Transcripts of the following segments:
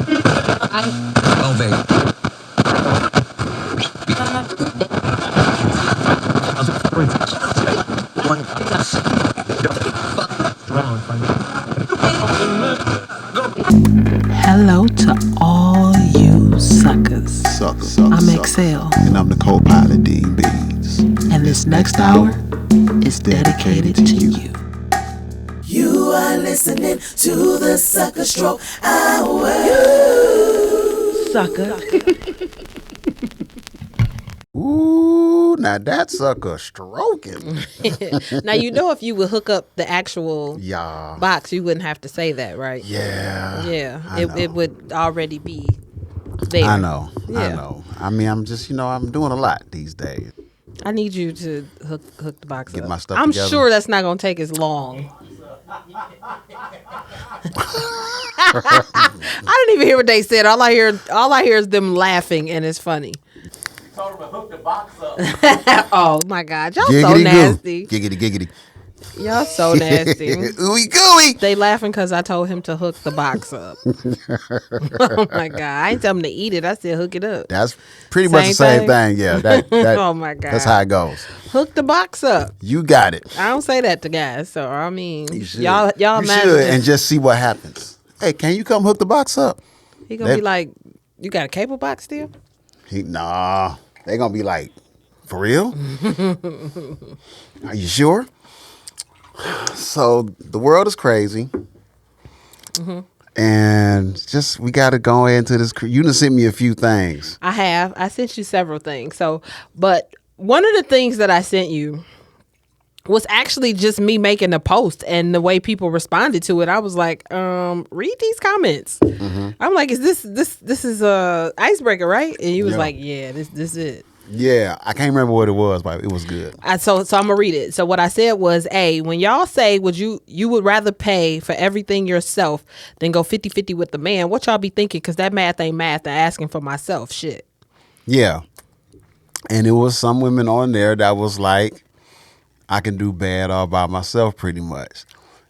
Oh, baby. Hello to all you suckers. I'm Excel. And I'm the co-pilot, Dean Beans. And this next hour is dedicated to you. You are listening to the Sucker Stroke Hour. Sucker. Ooh, now that sucker stroking. Now, you know, if you would hook up the actual Yeah. box, you wouldn't have to say that, right? Yeah. Yeah. It would already be there. I know. Yeah. I know. I mean, I'm just, I'm doing a lot these days. I need you to hook the box Get up. my stuff I'm together. sure that's not going to take as long. I didn't even hear what they said. All I hear is them laughing, and it's funny. Told him to hook the box up. Oh my God, y'all Giggity so nasty. goo. Giggity. Y'all so nasty. Ooey gooey. They laughing because I told him to hook the box up. Oh my God, I ain't tell him to eat it. I said hook it up. That's pretty much the same thing. Yeah. That, Oh my God, that's how it goes. Hook the box up. You got it. I don't say that to guys, so I mean, You should. y'all you mad should, at and just see what happens. Hey, can you come hook the box up? He gonna be like, you got a cable box still? Nah. They gonna be like, for real? Are you sure? So the world is crazy. Mm-hmm. And just, we got to go into this. You done sent me a few things. I have. I sent you several things. So, but one of the things that I sent you was actually just me making a post, and the way people responded to it, I was like, read these comments. Mm-hmm. I'm like, is this is a icebreaker, right? And you was Yeah. like, yeah, this is it. Yeah, I can't remember what it was, but it was good. So I'm gonna read it. So what I said was, when y'all say you would rather pay for everything yourself than go 50-50 with the man, what y'all be thinking? Because that math ain't math. I'm asking for myself. Shit. Yeah. And it was some women on there that was like, I can do bad all by myself pretty much.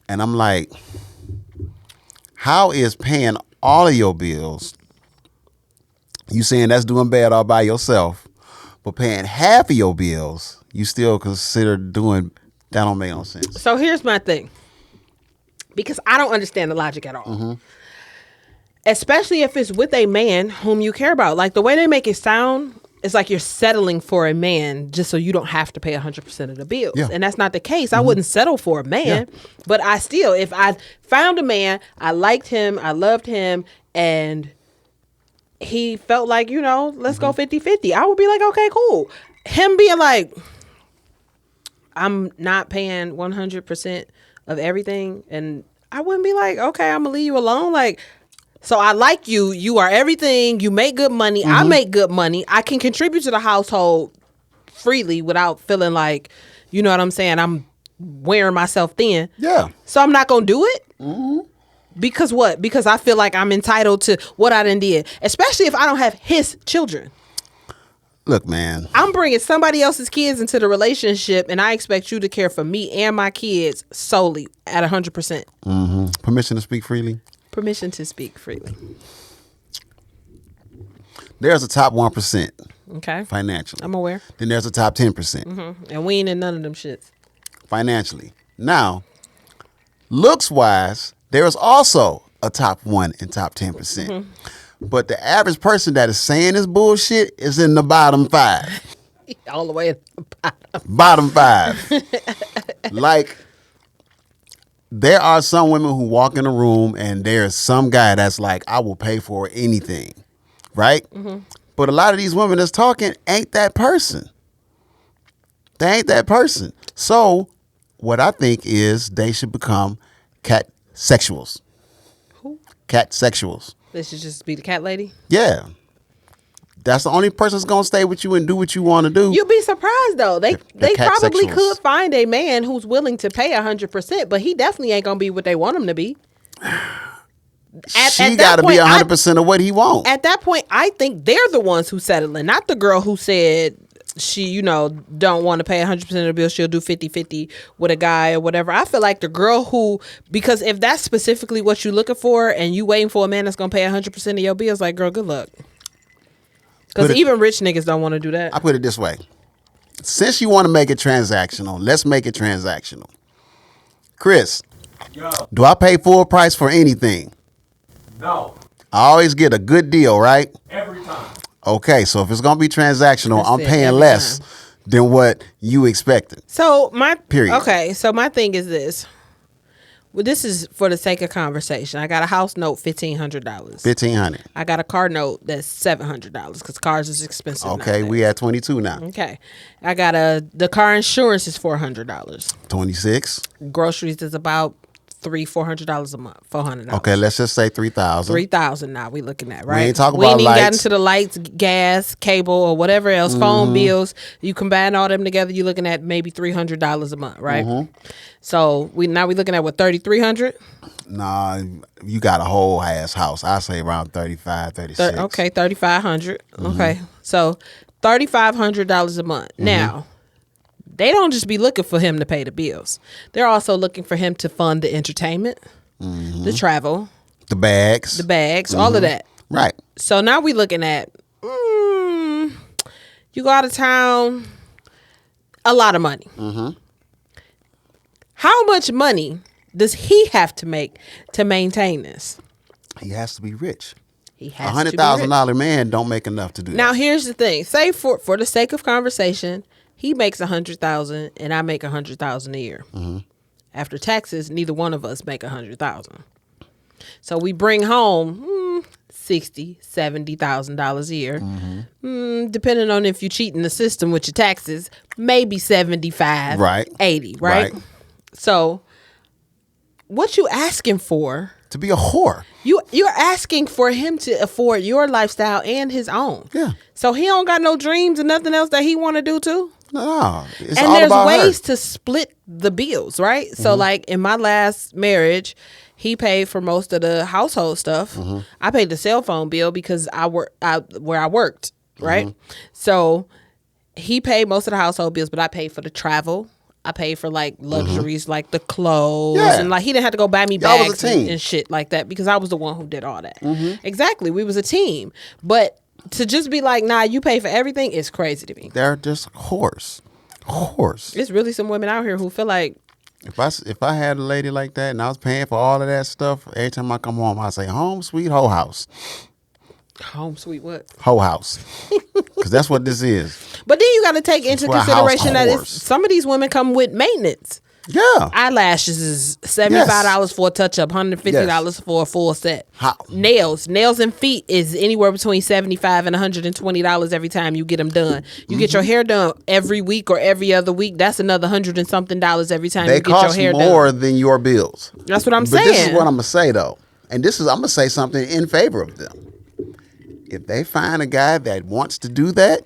And I'm like, how is paying all of your bills, you saying that's doing bad all by yourself, but paying half of your bills, you still consider doing, that don't make no sense. So here's my thing. Because I don't understand the logic at all. Mm-hmm. Especially if it's with a man whom you care about. Like the way they make it sound, it's like you're settling for a man just so you don't have to pay 100% of the bills. Yeah. And that's not the case. I wouldn't settle for a man. Yeah. But I still, if I found a man, I liked him, I loved him, and he felt like, let's go 50-50. I would be like, okay, cool. Him being like, I'm not paying 100% of everything. And I wouldn't be like, okay, I'm going to leave you alone. Like, so I like you. You are everything. You make good money. I make good money. I can contribute to the household freely without feeling like, you know what I'm saying, I'm wearing myself thin. Yeah. So I'm not going to do it. Because what? Because I feel like I'm entitled to what I done did. Especially if I don't have his children. Look, man. I'm bringing somebody else's kids into the relationship, and I expect you to care for me and my kids solely at 100%. Permission to speak freely? Permission to speak freely. There's a top 1% Okay. financially. I'm aware. Then there's a top 10%. And we ain't in none of them shits. Financially. Now, looks-wise, there is also a top 1 and top 10%. But the average person that is saying this bullshit is in the bottom 5. All the way at the bottom. Bottom 5. Like, there are some women who walk in a room and there's some guy that's like, I will pay for anything. Right? But a lot of these women that's talking ain't that person. They ain't that person. So what I think is they should become cat sexuals. Who? Cat sexuals. They should just be the cat lady. Yeah. That's the only person that's going to stay with you and do what you want to do. You'd be surprised though. They cat probably sexuals. could find a man who's willing to pay 100%, but he definitely ain't gonna be what they want him to be. She got to be 100% of what he wants. At that point, I think they're the ones who settling, not the girl who said, she, you know, don't want to pay 100% of the bill, she'll do 50-50 with a guy or whatever. I feel like the girl who, because if that's specifically what you're looking for and you waiting for a man that's going to pay 100% of your bills, like, girl, good luck. Because even rich niggas don't want to do that. I put it this way. Since you want to make it transactional, let's make it transactional. Chris, Yo, do I pay full price for anything? no. I always get a good deal, right? Every time. Okay, so if it's going to be transactional, That's I'm it, paying every less than what you expected. So my Period. Okay, so my thing is this. Well, this is for the sake of conversation. I got a house note, $1,500. $1,500. I got a car note that's $700 because cars is expensive. Okay, nowadays. we at 22 now. Okay, I got the car insurance is $400. 26. Groceries is about $400 a month. $400. Okay, let's just say 3,000. 3,000 now we looking at, right? ain't talking we ain't about even got lights. into the lights, gas, cable, or whatever else, phone bills. You combine all them together, you're looking at maybe $300 a month, right? So we looking at what, 3,300? Nah, you got a whole ass house. I say around 35, 36. Okay, 3,500. Okay, so $3,500 a month. Now, they don't just be looking for him to pay the bills. They're also looking for him to fund the entertainment, the travel, The bags. all of that. Right. So now we looking at, you go out of town, a lot of money. How much money does he have to make to maintain this? He has to be rich. He A has to be rich. $100,000 man don't make enough to do Now that. here's the thing. Say for the sake of conversation, he makes $100,000 and I make $100,000 a year. After taxes, neither one of us make $100,000. So we bring home $60,000, $70,000 a year. Depending on if you cheat in the system with your taxes, maybe 75, Right. 80, right? So what you asking for? To be a whore. You're asking for him to afford your lifestyle and his own. Yeah. So he don't got no dreams and nothing else that he want to do too. No, it's And all there's about ways her. to split the bills, right? So like in my last marriage, he paid for most of the household stuff. I paid the cell phone bill because where I worked, right? So he paid most of the household bills, but I paid for the travel. I paid for like luxuries, like the clothes, Yeah. and like he didn't have to go buy me Y'all was a bags and, team. and shit like that because I was the one who did all that. Exactly, we was a team. But to just be like, nah, you pay for everything is crazy to me. They're just whores. Whores. It's really some women out here who feel like, If I had a lady like that and I was paying for all of that stuff, every time I come home, I say, home sweet hoe house. home sweet what? Hoe house. Because that's what this is. But then you got to take into for a house consideration that horse. some of these women come with maintenance. Yeah. Eyelashes is $75 for a touch up, $150 for a full set. How- Nails and feet is anywhere between $75 and $120 every time you get them done. You get your hair done every week or every other week. That's another $100 and something every time They you get your cost hair more done. than your bills. That's what I'm But saying. this is what I'm going to say, though. And I'm going to say something in favor of them. If they find a guy that wants to do that,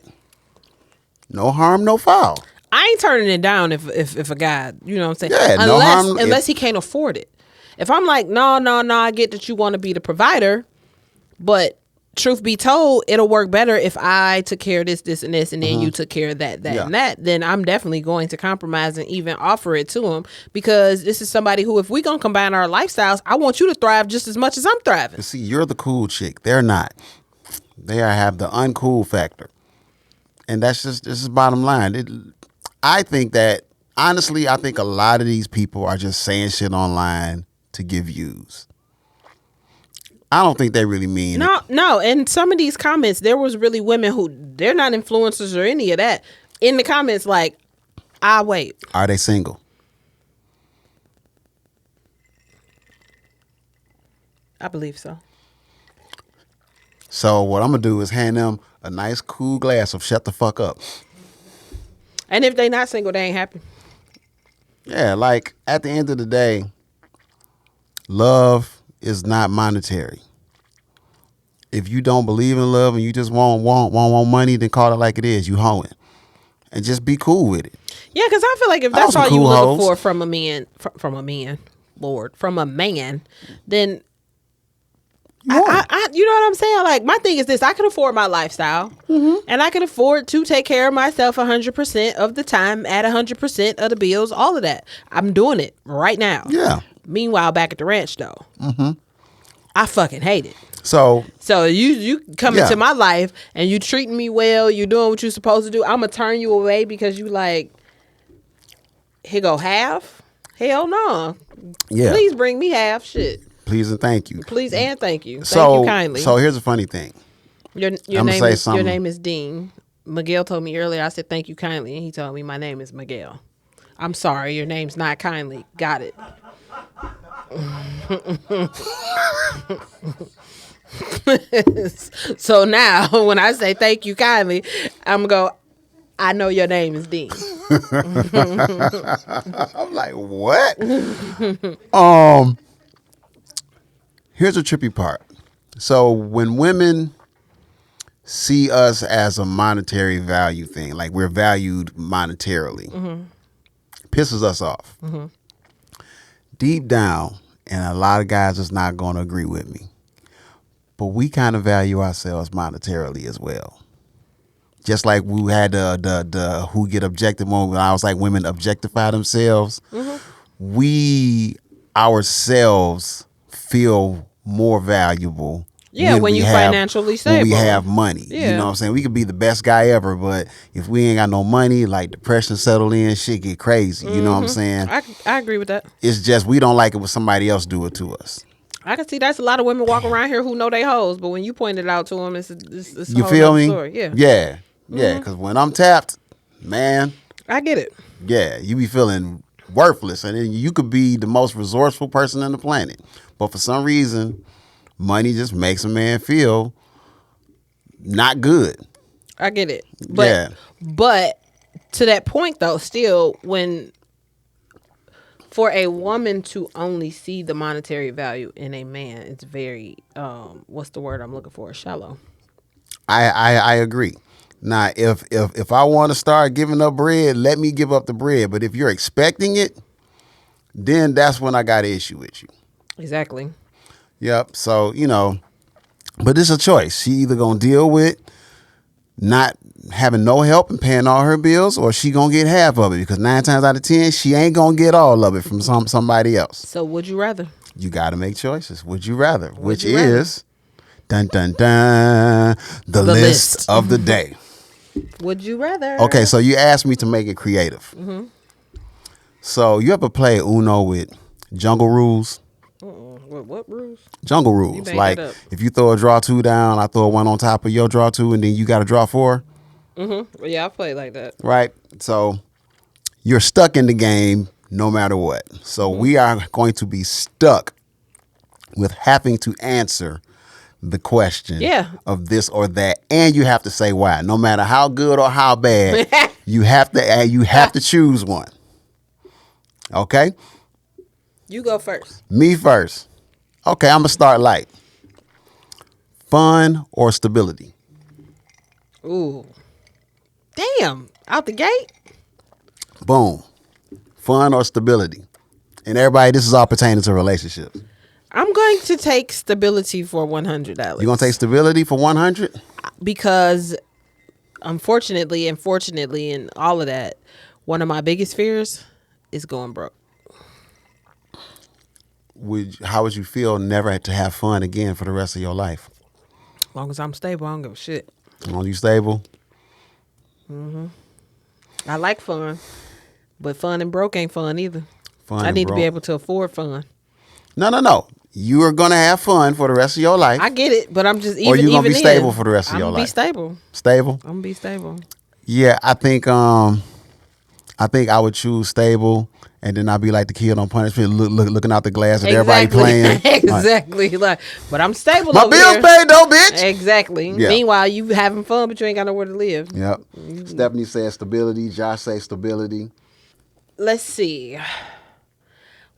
no harm, no foul. I ain't turning it down if a guy, you know what I'm saying? Yeah, no harm unless he can't afford it. If I'm like, no, I get that you want to be the provider, but truth be told, it'll work better if I took care of this, and this, and then you took care of that, Yeah. and that. Then I'm definitely going to compromise and even offer it to him because this is somebody who, if we gonna combine our lifestyles, I want you to thrive just as much as I'm thriving. But see, you're the cool chick. They're not. They have the uncool factor. And this is bottom line. I think that, honestly, I think a lot of these people are just saying shit online to give views. I don't think they really mean it. No. And some of these comments, there was really women who they're not influencers or any of that. In the comments, like, I wait. Are they single? I believe so. So what I'm going to do is hand them a nice cool glass of shut the fuck up. And if they not single, they ain't happy. Yeah, like at the end of the day, love is not monetary. If you don't believe in love and you just want money, then call it like it is. You hoeing. And just be cool with it. Yeah, because I feel like if I know that's some all you cool looking hoes. for from a man, from a man, Lord, from a man, then I you know what I'm saying? Like, my thing is this: I can afford my lifestyle, and I can afford to take care of myself 100% of the time, at 100% of the bills, all of that. I'm doing it right now. Yeah. Meanwhile, back at the ranch, though, I fucking hate it. So you come into my life and you treating me well, you doing what you're supposed to do. I'm gonna turn you away because you like, here go half. Hell no. yeah, Please bring me half. Shit. please and thank you. Please and thank you. So Thank you kindly. So here's a funny thing. Your I'ma name say is something. your name is Dean. Miguel told me earlier. I said thank you kindly, and he told me my name is Miguel. I'm sorry, your name's not kindly. Got it. So now, when I say thank you kindly, I'm gonna go, I know your name is Dean. I'm like, what? Here's a trippy part. So when women see us as a monetary value thing, like we're valued monetarily, pisses us off. Deep down, and a lot of guys is not going to agree with me, but we kind of value ourselves monetarily as well. Just like we had the who get objective moment when I was like women objectify themselves. We ourselves feel more valuable. Yeah, when you financially when we stable. have money. You Yeah. know what I'm saying? We could be the best guy ever, but if we ain't got no money, like depression settle in, shit get crazy. You know what I'm saying? I agree with that. It's just we don't like it when somebody else do it to us. I can see that's a lot of women walking around here who know they hoes, but when you point it out to them, it's a You whole feel nother me? story. Yeah. Yeah. Because when I'm tapped, man, I get it. yeah, you be feeling worthless, and then you could be the most resourceful person on the planet, but for some reason, money just makes a man feel not good. I get it. But but to that point though, still when for a woman to only see the monetary value in a man, it's very what's the word I'm looking for? Shallow. I agree. Now, if I want to start giving up bread, let me give up the bread. But if you're expecting it, then that's when I got an issue with you. Exactly. Yep. So, but it's a choice. She either gonna deal with not having no help and paying all her bills, or she gonna get half of it, because 9 times out of 10, she ain't gonna get all of it from somebody else. So would you rather? You got to make choices. Would you rather? Which you rather? is dun dun dun the list list. of the day. Would you rather? Okay, so you asked me to make it creative. So you ever play Uno with jungle rules? What rules? Jungle You rules. made Like that up. if you throw a draw 2 down, I throw one on top of your draw 2, and then you got to draw 4. Yeah, I play like that. Right? So you're stuck in the game no matter what. So we are going to be stuck with having to answer the question of this or that, and you have to say why. No matter how good or how bad, you have to choose one. Okay? You go first. Me first. Okay, I'm gonna start light. Fun or stability? Ooh. Damn. Out the gate? Boom. Fun or stability? And everybody, this is all pertaining to relationships. I'm going to take stability for 100, Alex. You gonna take stability for 100? Because unfortunately and fortunately and all of that, one of my biggest fears is going broke. How would you feel never to have fun again for the rest of your life? As long as I'm stable, I don't give a shit. As long as you stable? I like fun, but fun and broke ain't fun either. Fun I and need to be broke. able to afford fun. No. You are gonna have fun for the rest of your life. I get it, but I'm just Or even. you gonna be even stable then, for the rest of I'm your gonna be life? stable. Stable? I'm gonna be stable. Yeah, I think I would choose stable, and then I'd be like the kid on Punishment, looking out the glass at everybody playing. Exactly. Like, but I'm stable. My over bills here. paid though, bitch. Exactly. Yeah. Meanwhile, you having fun, but you ain't got nowhere to live. Yep. Stephanie said stability. Josh say stability. Let's see.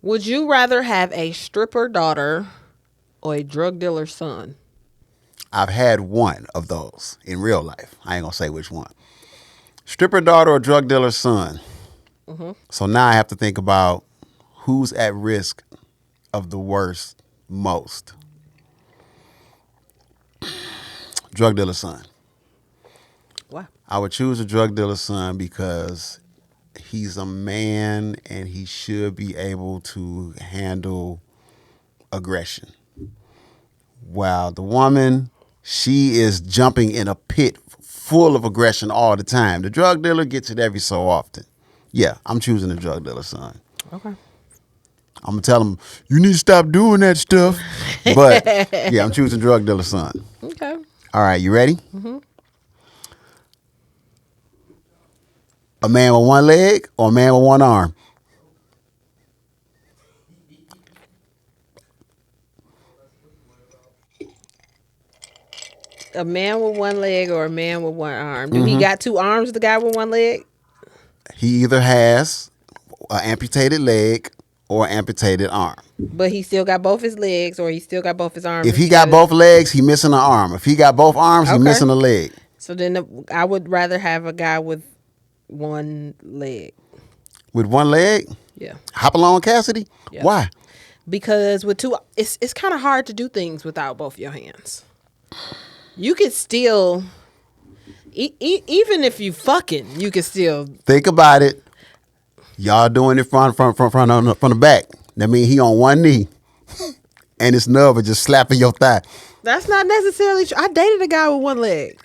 Would you rather have a stripper daughter or a drug dealer son? I've had one of those in real life. I ain't gonna say which one. Stripper daughter or drug dealer son. So now I have to think about who's at risk of the worst most. drug dealer's son. Wow. I would choose a drug dealer's son because he's a man and he should be able to handle aggression. While the woman, she is jumping in a pit full of aggression all the time. The drug dealer gets it every so often. Yeah, I'm choosing the drug dealer's son. Okay. I'm gonna tell him you need to stop doing that stuff. But yeah, I'm choosing drug dealer's son. Okay. All right, you ready? Mm-hmm. A man with one leg or a man with one arm? A man with one leg or a man with one arm? Do he got two arms, the guy with one leg? He either has an amputated leg or an amputated arm. But he still got both his legs or he still got both his arms? If he got both legs, he missing an arm. If he got both arms, he Okay. missing a leg. So then I would rather have a guy with one leg. With one leg? Yeah. Hop along, Cassidy? Yeah. Why? Because with two, it's kind of hard to do things without both your hands. You could still, even if you fucking, you could still. Think about it. Y'all doing it from the back. That means he on one knee, and his nub is just slapping your thigh. That's not necessarily true. I dated a guy with one leg.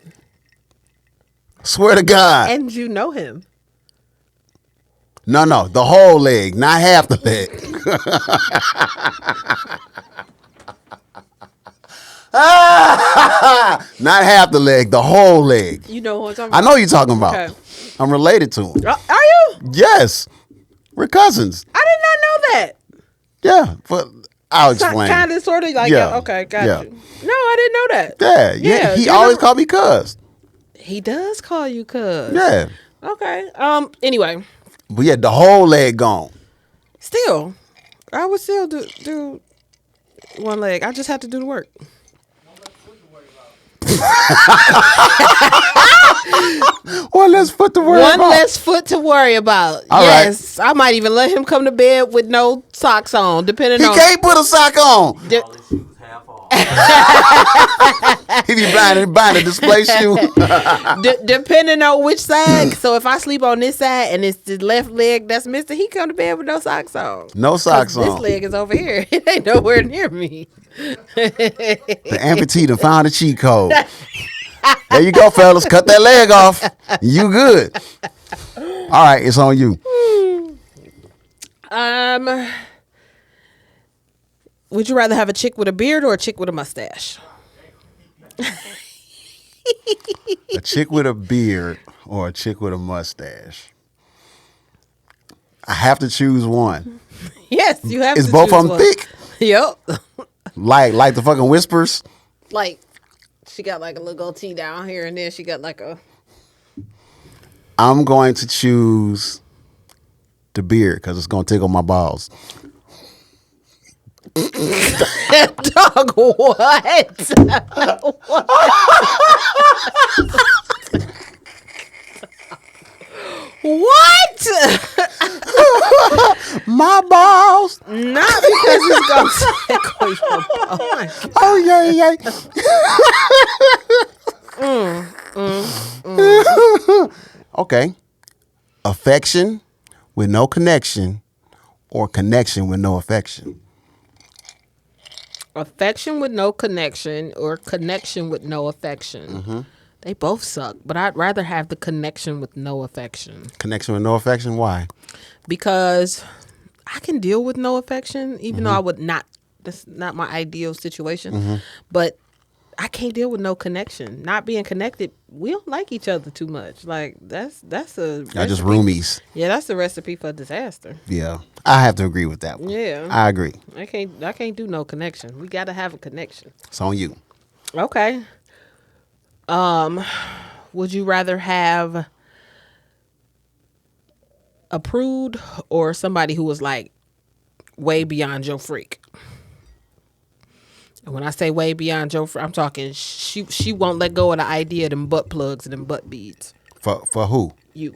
Swear to God. And you know him. No, the whole leg, not half the leg. Not half the leg, the whole leg. You know who I'm talking I about. know you're talking about. Okay. I'm related to him. Are you? Yes. We're cousins. I did not know that. Yeah, but I'll explain. Kind of, sort of like, Yeah. okay, got Yeah. you. No, I didn't know that. Yeah. He you always know- called me cuz. He does call you cuz. Yeah. Okay. Anyway, But yeah, the whole leg gone. still, I would still do one leg. I just have to do the work. One less foot to worry One about. less foot to worry about. All right. Yes, I might even let him come to bed with no socks on, depending He on. can't put a sock on. De- All his shoes half off. He be buying a display shoe. depending on which side. So if I sleep on this side and it's the left leg that's missing, he come to bed with no socks on. No socks 'Cause on. This leg is over here. It ain't nowhere near me. The amputee done found a cheat code. There you go, fellas. Cut that leg off. You good. All right, it's on you. Would you rather have a chick with a beard or a chick with a mustache? A chick with a beard or a chick with a mustache? I have to choose one. Yes, you have Is to both choose of them one. thick? Yep. Like the fucking whispers? Like, she got like a little goatee down here and then she got like a... I'm going to choose the beard because it's going to tickle my balls. Dog, what? What? My balls. Not because it's going to tickle your ball. Oh my God. Oh, yeah. Okay. Affection with no connection or connection with no affection. Affection with no connection or connection with no affection. Mm-hmm. They both suck, but I'd rather have the connection with no affection. Connection with no affection? Why? Because I can deal with no affection, even though I would not. That's not my ideal situation. But I can't deal with no connection. Not being connected, we don't like each other too much. Like that's a Y'all just recipe- roomies. Yeah, that's the recipe for disaster. Yeah. I have to agree with that one. Yeah. I agree. I can't do no connection. We gotta have a connection. It's on you. Okay. Would you rather have a prude or somebody who was like way beyond your freak? And when I say way beyond your freak, I'm talking she won't let go of the idea of them butt plugs and them butt beads. For who? You.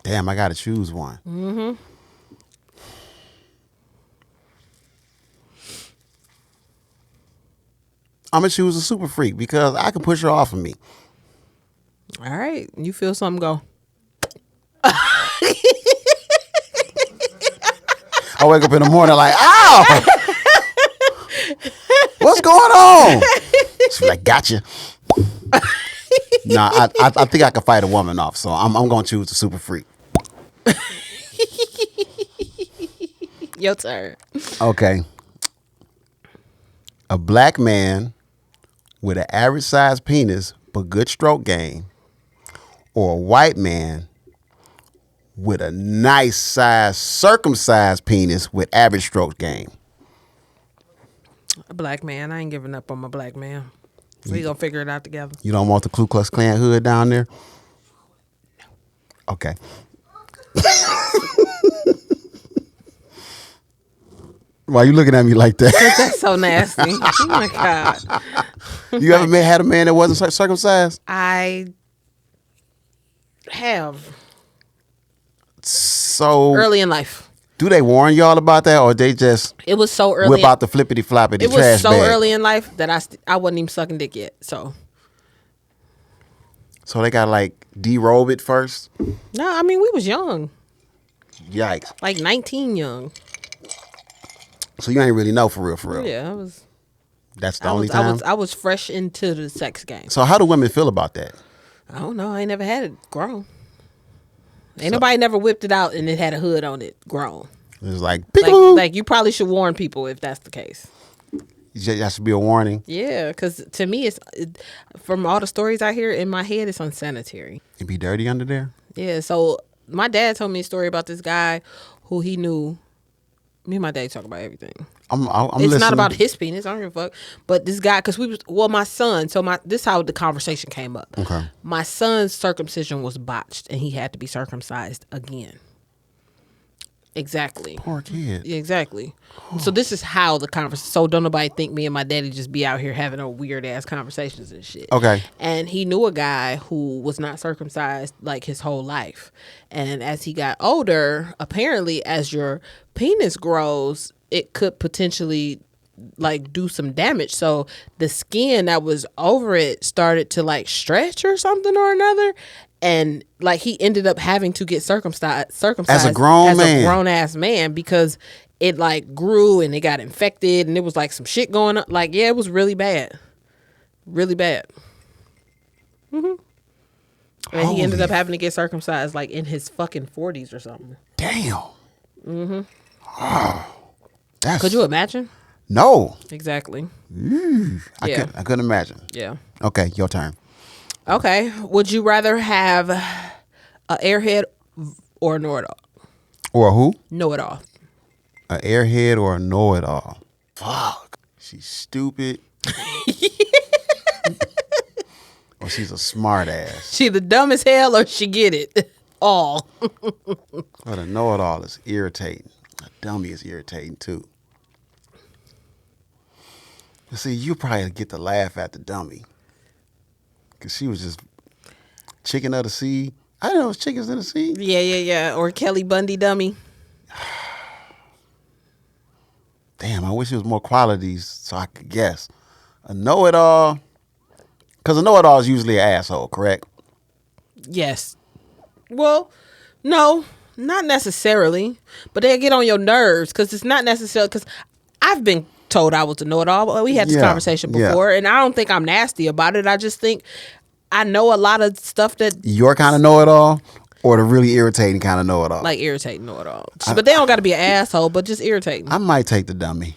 Damn, I got to choose one. I'm gonna choose a super freak because I can push her off of me. All right, you feel something go. I wake up in the morning like, ow, what's going on? She's like, gotcha. Nah, I think I can fight a woman off, so I'm gonna choose the super freak. Your turn. Okay. A black man with an average size penis but good stroke game, or a white man with a nice size circumcised penis with average stroke game. A black man. I ain't giving up on my black man. We gonna figure it out together. You don't want the Ku Klux Klan hood down there? Okay. Why you looking at me like that? That's so nasty. Oh my God. You ever had a man that wasn't circumcised? I have So early in life. do they warn y'all about that, or they just It was so early. whip out the flippity floppity It trash was so bag? early in life that I wasn't even sucking dick yet. So So they got like derobe it first? no, I mean we was young, Yikes. like 19 young. So you ain't really know for real, for real. Yeah, I was. That's the I only was, time? I was fresh into the sex game. So how do women feel about that? I don't know. I ain't never had it grown. Ain't nobody never whipped it out and it had a hood on it grown. It's like, Like you probably should warn people if that's the case. that should be a warning. Yeah, because to me, from all the stories I hear in my head, it's unsanitary. It be dirty under there? Yeah, so my dad told me a story about this guy who he knew. Me and my dad talk about everything. I'm It's listening. not about his penis. I don't give a fuck. But this guy, because my son. So this how the conversation came up. Okay. My son's circumcision was botched, and he had to be circumcised again. Exactly. Poor kid. Yeah, exactly. So this is how the conversation. So don't nobody think me and my daddy just be out here having a weird ass conversations and shit. Okay. And he knew a guy who was not circumcised like his whole life, and as he got older, apparently as your penis grows, it could potentially like do some damage. So the skin that was over it started to like stretch or something or another. And like he ended up having to get circumcised As a grown man. a grown ass man, because it like grew and it got infected and it was like some shit going on. Like, yeah, it was really bad. Really bad. And he ended up having to get circumcised like in his fucking 40s or something. Damn. Mm-hmm. Oh, that's, Could you imagine? No. Exactly. I couldn't imagine. Yeah. Okay, your turn. Okay. Would you rather have a airhead or a know-it-all? Or who? Know-it-all. An airhead or a know-it-all? Fuck. She's stupid. Or she's a smart ass. She the dumb as hell or she get it all. But a know-it-all is irritating. A dummy is irritating too. You see, you probably get to laugh at the dummy. Because she was just chicken of the sea. I didn't know it was chickens in the sea. Yeah. Or Kelly Bundy dummy. Damn, I wish it was more qualities so I could guess. A know-it-all. Because a know-it-all is usually an asshole, correct? Yes. Well, no, not necessarily. But they'll get on your nerves because it's not necessarily. Because I've been told I was a know-it-all. We had this conversation before, and I don't think I'm nasty about it. I just think I know a lot of stuff that Your kind of know-it-all or the really irritating kind of know-it-all? like irritating know-it-all. But they don't got to be an asshole, but just irritating. I might take the dummy.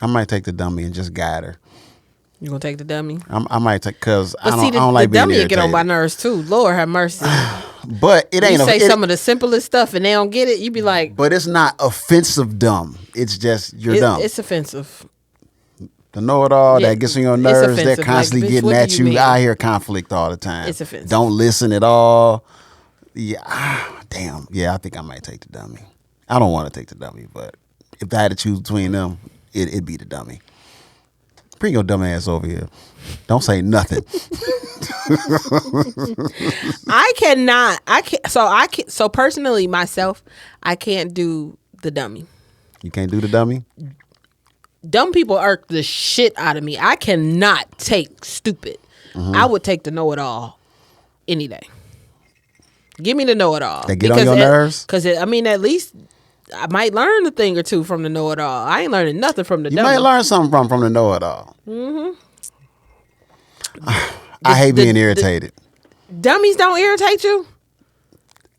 I might take the dummy and just guide her. You gonna take the dummy? I might take, because I But don't, see, the I don't like being dummy will get on my irritated. nerves too. Lord have mercy. But it ain't You say it- some of the simplest stuff and they don't get it, you be like, But it's not offensive dumb. It's just you're dumb. it's offensive. The know-it-all Yeah, that gets on your it's nerves, they're offensive. constantly Like, bitch, getting what do at you you. mean? I hear conflict all the time. It's offensive. Don't listen at all. Yeah, damn. Yeah, I think I might take the dummy. I don't want to take the dummy, but if I had to choose between them, it'd be the dummy. Bring your dumb ass over here. Don't say nothing. I cannot. So personally, myself, I can't do the dummy. You can't do the dummy? dumb people irk the shit out of me. I cannot take stupid. I would take the know-it-all any day. Give me the know-it-all. They get on your nerves? Because, I mean, at least I might learn a thing or two from the know-it-all. I ain't learning nothing from the You dummy. might learn something from the know-it-all. I hate being irritated. Dummies don't irritate you?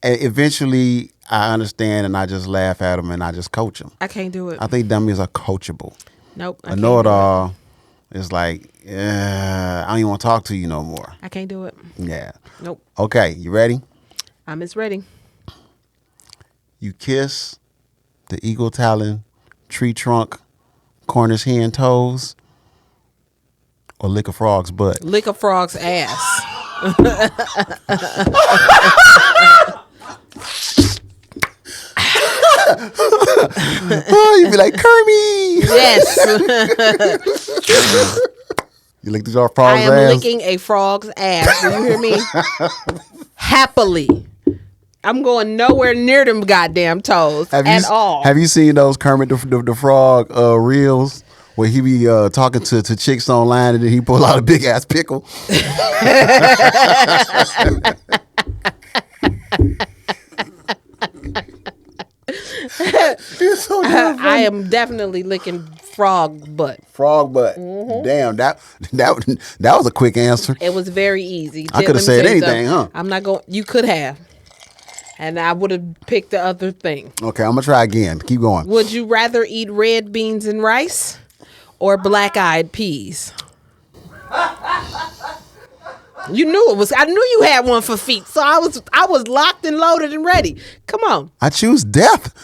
Eventually, I understand and I just laugh at them and I just coach them. I can't do it. I think dummies are coachable. Nope. A know-it-all is like, I don't even want to talk to you no more. I can't do it. Yeah. Nope. Okay, you ready? I'm as ready. You kiss the eagle talon, tree trunk, Cornish hen toes, or lick a frog's butt. Lick a frog's ass. Oh, you be like, Kermie. Yes. You lick the frog's I am ass? licking a frog's ass. Do you hear me? Happily. I'm going nowhere near them goddamn toes at all. Have you seen those Kermit the Frog reels where he be talking to chicks online and then he pull out a big ass pickle? I am definitely licking frog butt. Frog butt. Damn, that was a quick answer. It was very easy. I could have said anything, huh? I'm not going. You could have, and I would have picked the other thing. Okay, I'm gonna try again. Keep going. Would you rather eat red beans and rice, or black-eyed peas? You knew it was. I knew you had one for feet, so I was locked and loaded and ready. Come on. I choose death.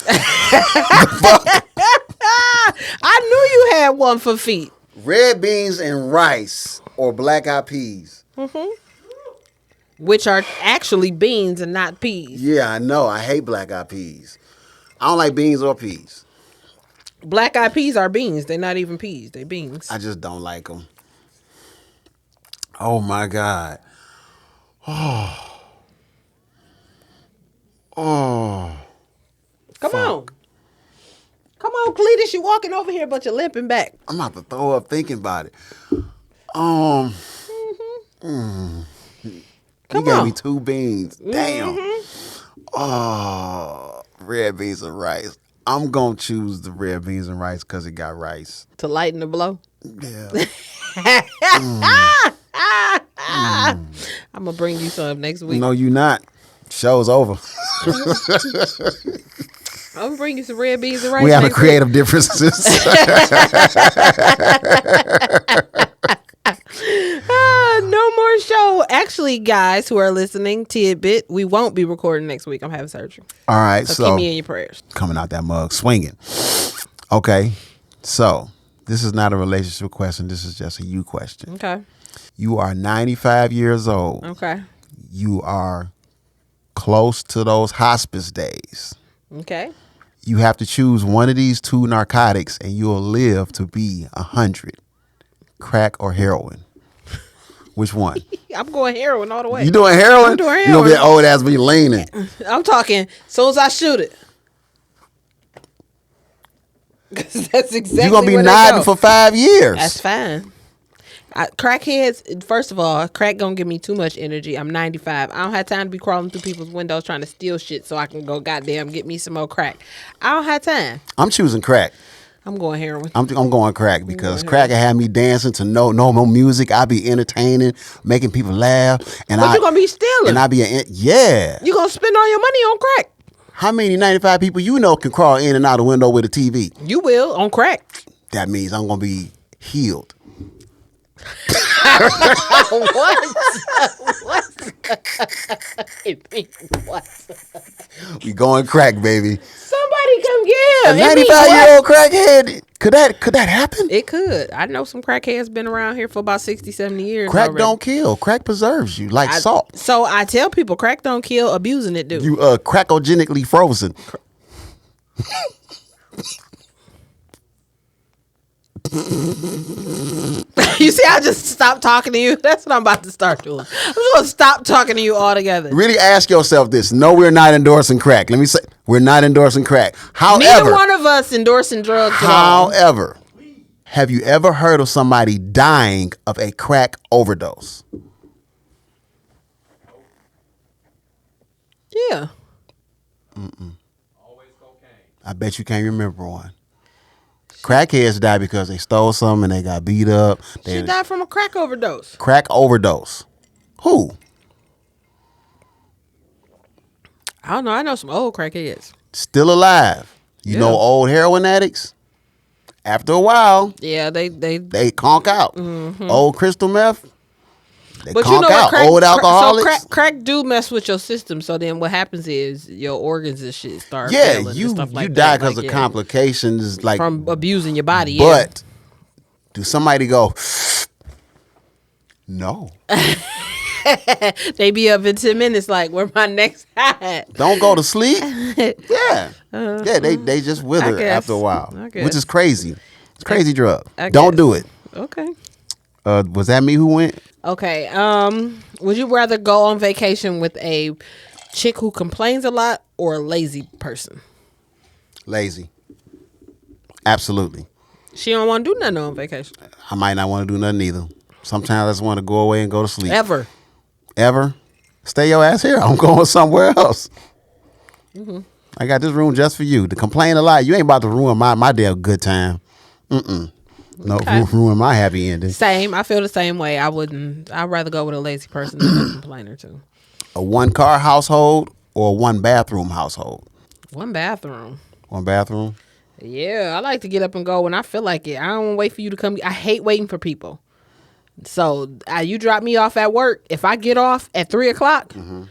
I knew you had one for feet. Red beans and rice or black-eyed peas. Which are actually beans and not peas. Yeah, I know. I hate black-eyed peas. I don't like beans or peas. Black-eyed peas are beans. They're not even peas. They're beans. I just don't like them. Oh my God. Oh. Come on. Come on, Cletus. You walking over here, but you're limping back. I'm about to throw up thinking about it. You gave on. me two beans. Damn. Oh, red beans and rice. I'm going to choose the red beans and rice because it got rice. To lighten the blow. Yeah. I'm going to bring you some next week. No, you not. Show's over. I'm going to bring you some red beans and rice. We have next creative differences. No more show. Actually, guys who are listening, tidbit, we won't be recording next week. I'm having surgery. All right, So keep me in your prayers. coming out that mug swinging. Okay, so this is not a relationship question. This is just a you question. Okay. You are 95 years old. Okay. You are close to those hospice days. Okay. You have to choose one of these two narcotics and you'll live to be 100. Crack or heroin? Which one? I'm going heroin all the way. You doing heroin? I'm doing You gonna be heroin. old ass be leaning. I'm talking soon as I shoot it. 'Cause that's exactly You're gonna be where they nodding go. for 5 years. That's fine. Crackheads, first of all, crack gonna give me too much energy. I'm 95. I don't have time to be crawling through people's windows trying to steal shit so I can go goddamn get me some more crack. I don't have time. I'm choosing crack. I'm going heroin. I'm going crack because crack can have me dancing to no music. I be entertaining, making people laugh, and But you gonna be stealing. And I be yeah. You gonna spend all your money on crack. How many 95 people you know can crawl in and out a window with a TV? You will on crack. That means I'm gonna be healed. What? We going crack, baby. Somebody come get A him. It mean 95-year-old crackhead. Could that happen? It could. I know some crackheads been around here for about 60, 70 years. Crack already. don't kill. Crack preserves you like salt. So I tell people crack don't kill, abusing it do. You crackogenically frozen. You see, I just stopped talking to you. That's what I'm about to start doing. I'm just going to stop talking to you altogether. Really ask yourself this. No, we're not endorsing crack. Let me say, we're not endorsing crack. However, Neither one of us endorsing drugs at all. however, Have you ever heard of somebody dying of a crack overdose? Yeah. Always cocaine. I bet you can't remember one. Crackheads die because they stole something and they got beat up. She died from a crack overdose. Crack overdose. Who? I don't know. I know some old crackheads. Still alive. You Yeah. know old heroin addicts? After a while, Yeah, they they conk out. Old crystal meth, they But conk you know out. what? Old alcoholics. So crack do mess with your system. So then what happens is your organs and shit start yeah, failing and you stuff like die that. because Like, of yeah, complications. Like, from abusing your body. but do somebody go? No. Yeah. They be up in 10 minutes like, where my next hat? Don't go to sleep. Yeah, yeah. They just wither guess. after a while, I which guess. is crazy. It's a crazy drug. I Don't guess. do it. Okay. Was that me who went? Okay. Would you rather go on vacation with a chick who complains a lot or a lazy person? Lazy. Absolutely. She don't want to do nothing on vacation. I might not want to do nothing either. Sometimes I just want to go away and go to sleep. Ever. Stay your ass here. I'm going somewhere else. Mm-hmm. I got this room just for you. To complain a lot, you ain't about to ruin my damn good time. No, Okay. ruin my happy ending. Same. I feel the same way. I'd rather go with a lazy person than a complainer too. A 1-car household or a 1-bathroom household? One bathroom. 1 bathroom? Yeah, I like to get up and go when I feel like it. I don't want to wait for you to come. I hate waiting for people. So you drop me off at work. If I get off at 3:00,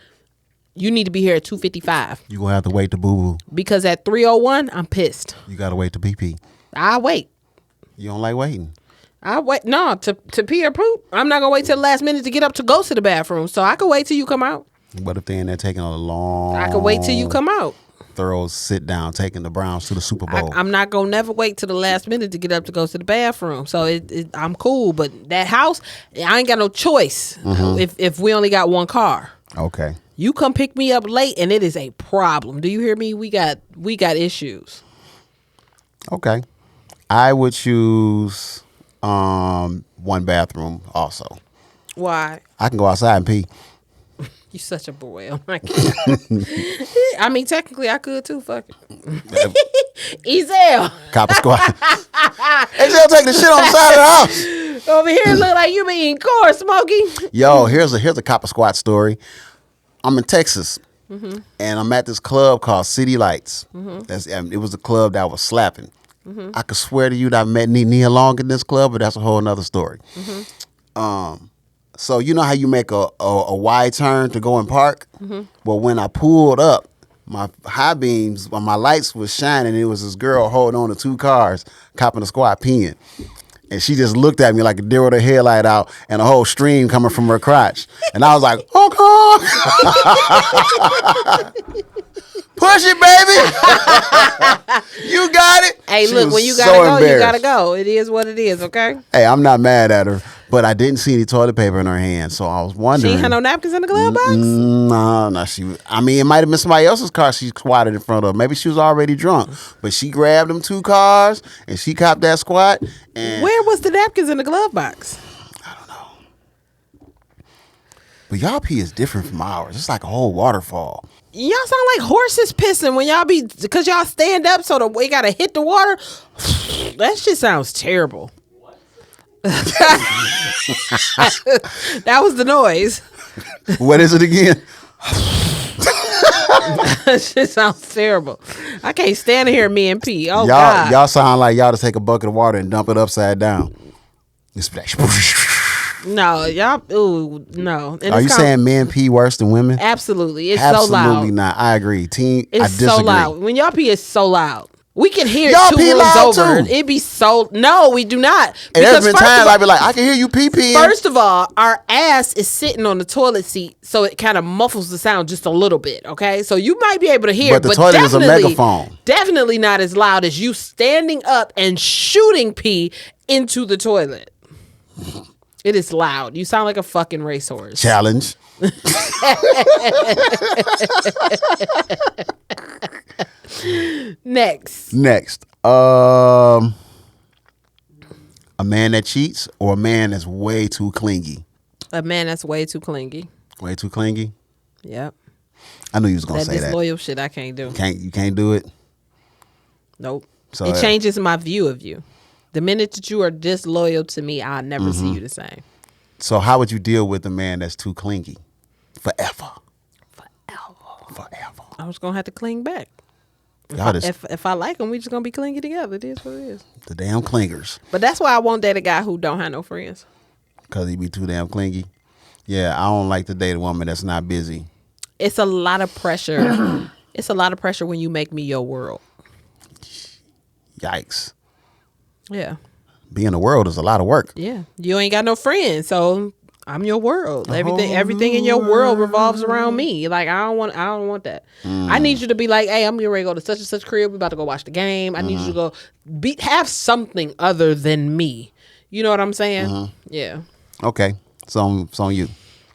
you need to be here at 2:55. You gonna have to wait to boo-boo. Because at 3:01, I'm pissed. You gotta wait to pee-pee. I wait. You don't like waiting. I wait. No, to pee or poop. I'm not gonna wait till the last minute to get up to go to the bathroom. So I can wait till you come out. What if they in there taking a long, I can wait till you come out. thorough sit down, taking the Browns to the Super Bowl? I'm not gonna never wait till the last minute to get up to go to the bathroom. So I'm cool. But that house, I ain't got no choice. If we only got 1 car, Okay. you come pick me up late, and it is a problem. Do you hear me? We got issues. Okay. I would choose 1 bathroom also. Why? I can go outside and pee. You such a boy. Oh my God. I mean, technically, I could too. Fuck it. Ezel. Copper squad. Hey, they'll take the shit on the side of the house. Over here look like you been eating corn, Smokey. Yo, here's a copper squat story. I'm in Texas, and I'm at this club called City Lights. It was a club that was slapping. I could swear to you that I met Nia Long in this club, but that's a whole nother story. So you know how you make a wide turn to go and park? Well, when I pulled up, my high beams, when my lights was shining, it was this girl holding on to 2 cars, copping a squat peeing. And she just looked at me like a deer with her headlight out and a whole stream coming from her crotch. And I was like, okay. Push it, baby. You got it. Hey, She look, was when you so gotta go, you embarrassed. gotta go. It is what it is, okay? Hey, I'm not mad at her, but I didn't see any toilet paper in her hand, so I was She wondering. ain't had no napkins in the glove box? No. I mean, it might have been somebody else's car she squatted in front of. Maybe she was already drunk, but she grabbed them 2 cars and she copped that squat. And Where was the napkins in the glove box? but y'all pee is different from ours. It's like a whole waterfall. Y'all sound like horses pissing when y'all because y'all stand up so we gotta hit the water. That shit sounds terrible. That was the noise. What is it again? That shit sounds terrible. I can't stand here, me and P. Oh God. Y'all sound like y'all to take a bucket of water and dump it upside down. It's splash. No, y'all. Ooh, no. And Are it's you saying men pee worse than women? Absolutely. It's so Absolutely loud. not. I agree. I It's disagree. so loud. When y'all pee, it's so loud. We can hear Y'all it 2 pee rooms loud, over. too. It be so. No, we do not. And there's Because been first of times all- I be like, I can hear you pee-peeing. First of all, our ass is sitting on the toilet seat, so it kind of muffles the sound just a little bit, okay? So you might be able to hear, But the toilet is a megaphone. Definitely not as loud as you standing up and shooting pee into the toilet. It is loud. You sound like a fucking racehorse. Challenge. Next. Next. A man that cheats or a man that's way too clingy? A man that's way too clingy. Way too clingy? Yep. I knew you was gonna That say that. disloyal shit I can't do. You can't do it. Nope. So it changes my view of you. The minute that you are disloyal to me, I'll never see Mm-hmm. you the same. So how would you deal with a man that's too clingy? Forever. I was gonna have to cling back. Y'all just If I like him, we just gonna be clingy together. It is what it is. the damn clingers. But that's why I won't date a guy who don't have no friends. Cause he be too damn clingy. Yeah, I don't like to date a woman that's not busy. It's a lot of pressure. It's a lot of pressure when you make me your world. Yikes. Yeah. Being in the world is a lot of work. Yeah. You ain't got no friends, so I'm your world. Everything in your world revolves around me. Like I don't want that. I need you to be like, hey, I'm getting ready to go to such and such crib. We're about to go watch the game. I need you to go have something other than me. You know what I'm saying? Yeah. Okay. So on you.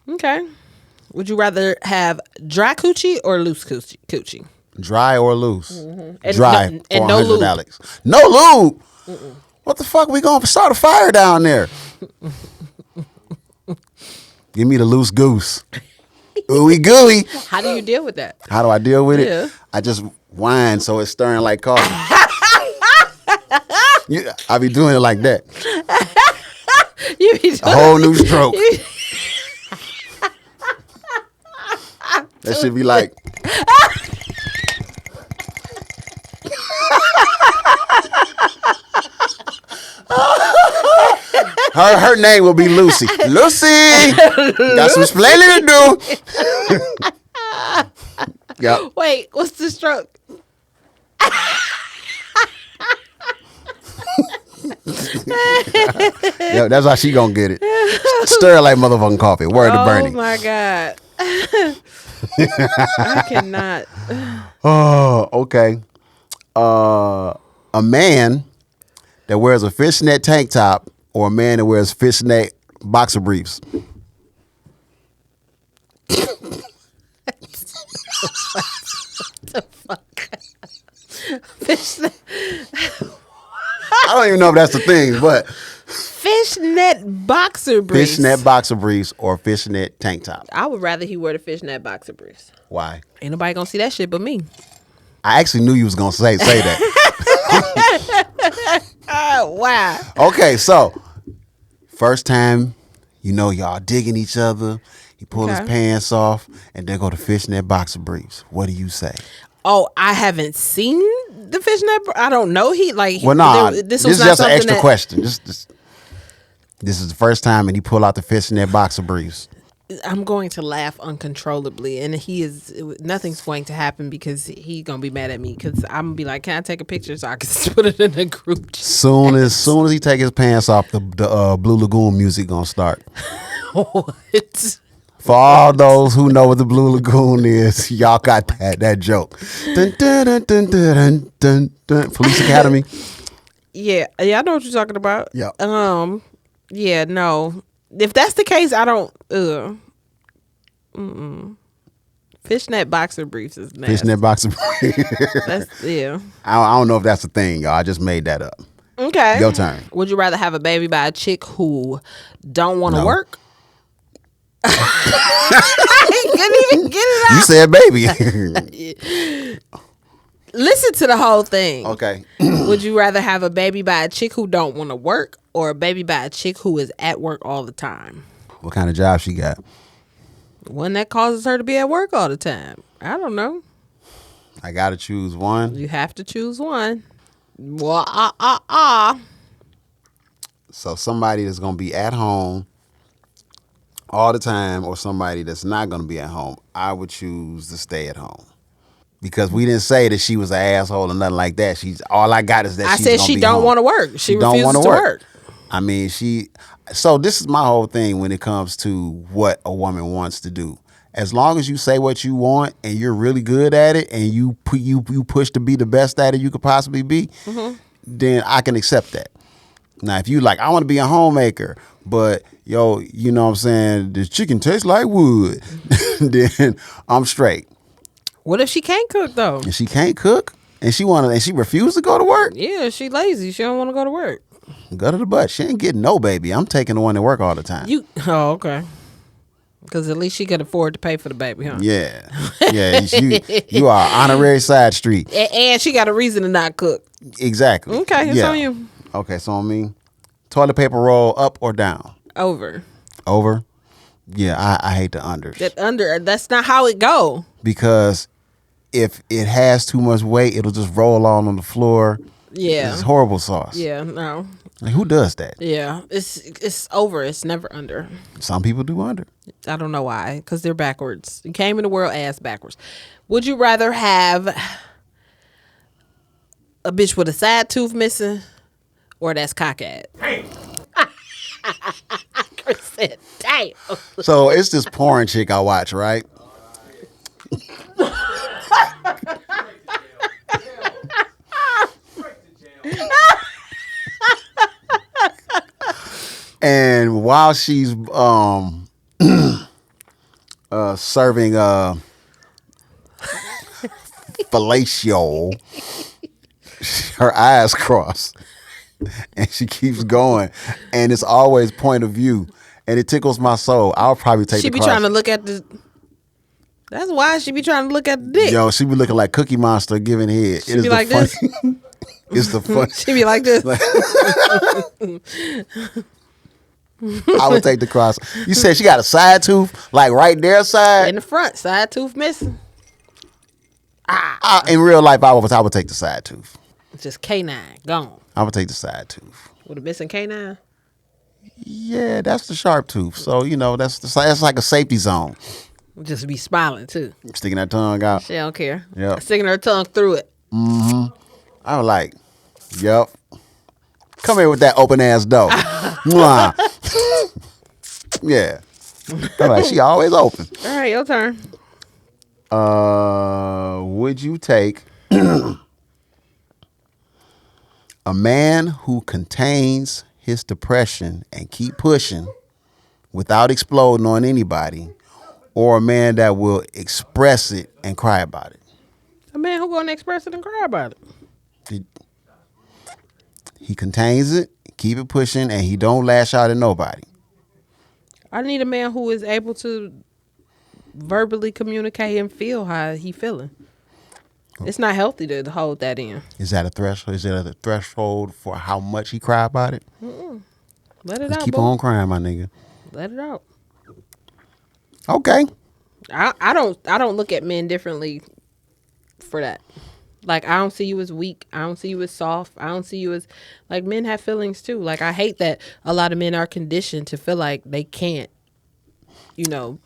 Okay. Would you rather have dry coochie or loose coochie? Dry or loose? And Dry no- for and no lube. $100. No lube? What the fuck? We gonna start a fire down there? Give me the loose goose. Ooey gooey. How do you deal with that? How do I deal with Yeah. it? I just whine so it's stirring like coffee. I be doing it like that. You be A whole new stroke. That should be like. Her name will be Lucy. Lucy, got some explaining to do. Yep. Wait, what's the stroke? Yeah, that's how she gonna get it. Stir it like motherfucking coffee. Word to Bernie. Oh my God. I cannot. Oh, okay. A man that wears a fishnet tank top or a man that wears fishnet boxer briefs. I don't even know if that's the thing, but Fishnet boxer briefs. fishnet boxer briefs or fishnet tank top. I would rather he wear the fishnet boxer briefs. Why? Ain't nobody gonna see that shit but me. I actually knew you was gonna say that. Oh, wow. Okay, so first time, y'all digging each other. He pull his Okay. pants off, and then go to fishnet boxer briefs. What do you say? Oh, I haven't seen the fishnet. I don't know. Well, nah, this this was is not just an something extra that- question. This is the first time, and he pull out the fishnet boxer briefs. I'm going to laugh uncontrollably, and nothing's going to happen because he's gonna be mad at me because I'm gonna be like, "Can I take a picture so I can just put it in a group?" chat?" Soon as he take his pants off, the Blue Lagoon music gonna start. What? For all those who know what the Blue Lagoon is, y'all got that joke. Dun, dun, dun, dun, dun, dun, dun. Police Academy. Yeah, I know what you're talking about. Yeah. Yeah, no. If that's the case, I don't. Fishnet boxer briefs is nasty. Fishnet boxer briefs. Yeah. I don't know if that's a thing, y'all. I just made that up. Okay. Your turn. Would you rather have a baby by a chick who don't want to No. work? I couldn't even get it out. You said baby. Listen to the whole thing. Okay. Would you rather have a baby by a chick who don't want to work or a baby by a chick who is at work all the time? What kind of job she got? One that causes her to be at work all the time. I don't know. I gotta choose one. You have to choose one. Well, So somebody that's gonna be at home all the time, or somebody that's not gonna be at home. I would choose to stay at home because we didn't say that she was an asshole or nothing like that. She's all I got is that I she's said gonna she be don't home. want to work. She don't refuses wanna to work. I mean, so this is my whole thing when it comes to what a woman wants to do. As long as you say what you want and you're really good at it and you push to be the best at it you could possibly be, then I can accept that. Now, if you like, I want to be a homemaker, but yo, you know what I'm saying, the chicken tastes like wood, then I'm straight. What if she can't cook though? And she can't cook and she refused to go to work. Yeah, she lazy. She don't want to go to work. Gut of the butt. She ain't getting no baby. I'm taking the one that work all the time. Okay. Because at least she could afford to pay for the baby, huh? Yeah. Yeah. You are honorary side street. And she got a reason to not cook. Exactly. Okay, it's on you. Okay, so on me. Toilet paper roll up or down? Over. Over? Yeah, I hate the unders. That's not how it go. Because if it has too much weight, it'll just roll on the floor. Yeah. It's horrible sauce. Yeah, no. Like, who does that? Yeah, it's over. It's never under. Some people do under. I don't know why, because they're backwards. You came in the world ass backwards. Would you rather have a bitch with a side tooth missing or that's cockeyed? Chris said, damn. So it's this porn chick I watch, right? And while she's serving fellatio, her eyes cross, and she keeps going, and it's always point of view, and it tickles my soul. I'll probably take. She the be cross. trying to look at the. That's why she be trying to look at the dick. Yo, she be looking like Cookie Monster giving head. She be like this. It's the fun. She be like this. I would take the cross. You said she got a side tooth, like right there side. In the front, side tooth missing. In real life, I would take the side tooth. It's just canine gone. I would take the side tooth. With a missing canine. Yeah, that's the sharp tooth. So that's like a safety zone. Just be smiling too. Sticking that tongue out. She don't care. Yep. Sticking her tongue through it. I was like, yep. Come here with that open ass door. Mwah. Yeah. I'm like, she always open. All right, your turn. Would you take a man who contains his depression and keep pushing without exploding on anybody, or a man that will express it and cry about it? A man who gonna express it and cry about it. He contains it, keep it pushing, and he don't lash out at nobody. I need a man who is able to verbally communicate and feel how he feeling. It's not healthy to hold that in. Is that a threshold? Is there a threshold for how much he cry about it? Let it Just out. keep boy. on crying, my nigga. Let it out. Okay. I don't look at men differently for that. Like, I don't see you as weak. I don't see you as soft. I don't see you as, like, men have feelings too. Like, I hate that a lot of men are conditioned to feel like they can't,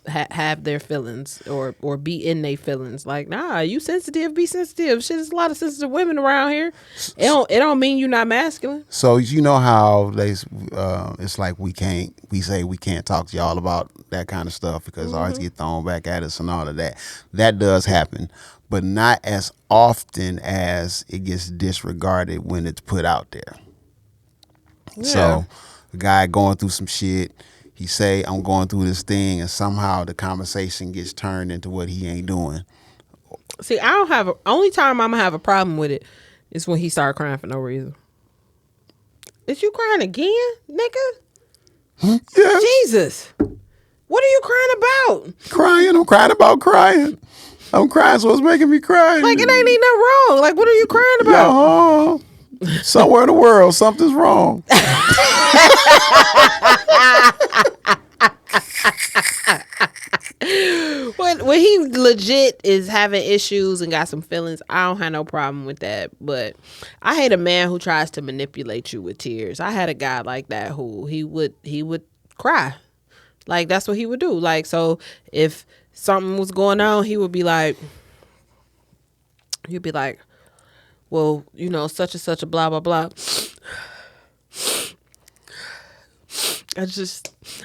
have their feelings or be in their feelings. Like, nah, you sensitive, be sensitive. Shit, there's a lot of sensitive women around here. It don't mean you're not masculine. So you know how it's like we say we can't talk to y'all about that kind of stuff because always get thrown back at us and all of that. That does happen, but not as often as it gets disregarded when it's put out there. Yeah. So a guy going through some shit, he say, I'm going through this thing, and somehow the conversation gets turned into what he ain't doing. See, only time I'm gonna have a problem with it is when he started crying for no reason. Is you crying again, nigga? Yeah. Jesus. What are you crying about? Crying. I'm crying about crying. I'm crying, so it's making me cry. Like, it ain't even nothing wrong. Like, what are you crying about? No. Somewhere in the world, something's wrong. When he legit is having issues and got some feelings, I don't have no problem with that. But I hate a man who tries to manipulate you with tears. I had a guy like that who he would cry. Like, that's what he would do. Like, so if something was going on, he'd be like, well, such and such a blah, blah, blah.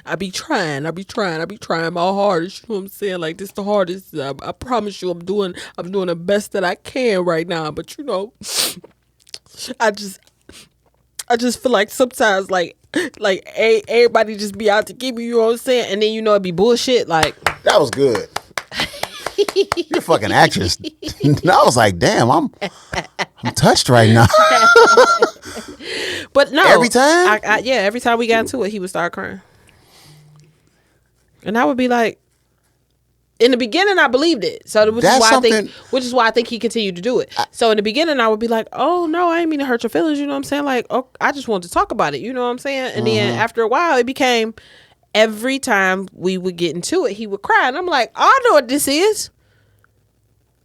I be trying my hardest. You know what I'm saying? Like, this the hardest. I promise you I'm doing the best that I can right now. But I just feel like sometimes like everybody just be out to get me, you know what I'm saying? And then it be bullshit. Like, That was good. You're a fucking actress. I was like, damn, I'm touched right now. But no, every time. Yeah, every time we got into it, he would start crying, and I would be like, in the beginning, I believed it. So which is why I think he continued to do it. So in the beginning, I would be like, "Oh no, I didn't mean to hurt your feelings." You know what I'm saying? Like, oh, I just wanted to talk about it. You know what I'm saying? And then after a while, it became every time we would get into it, he would cry, and I'm like, oh, I know what this is.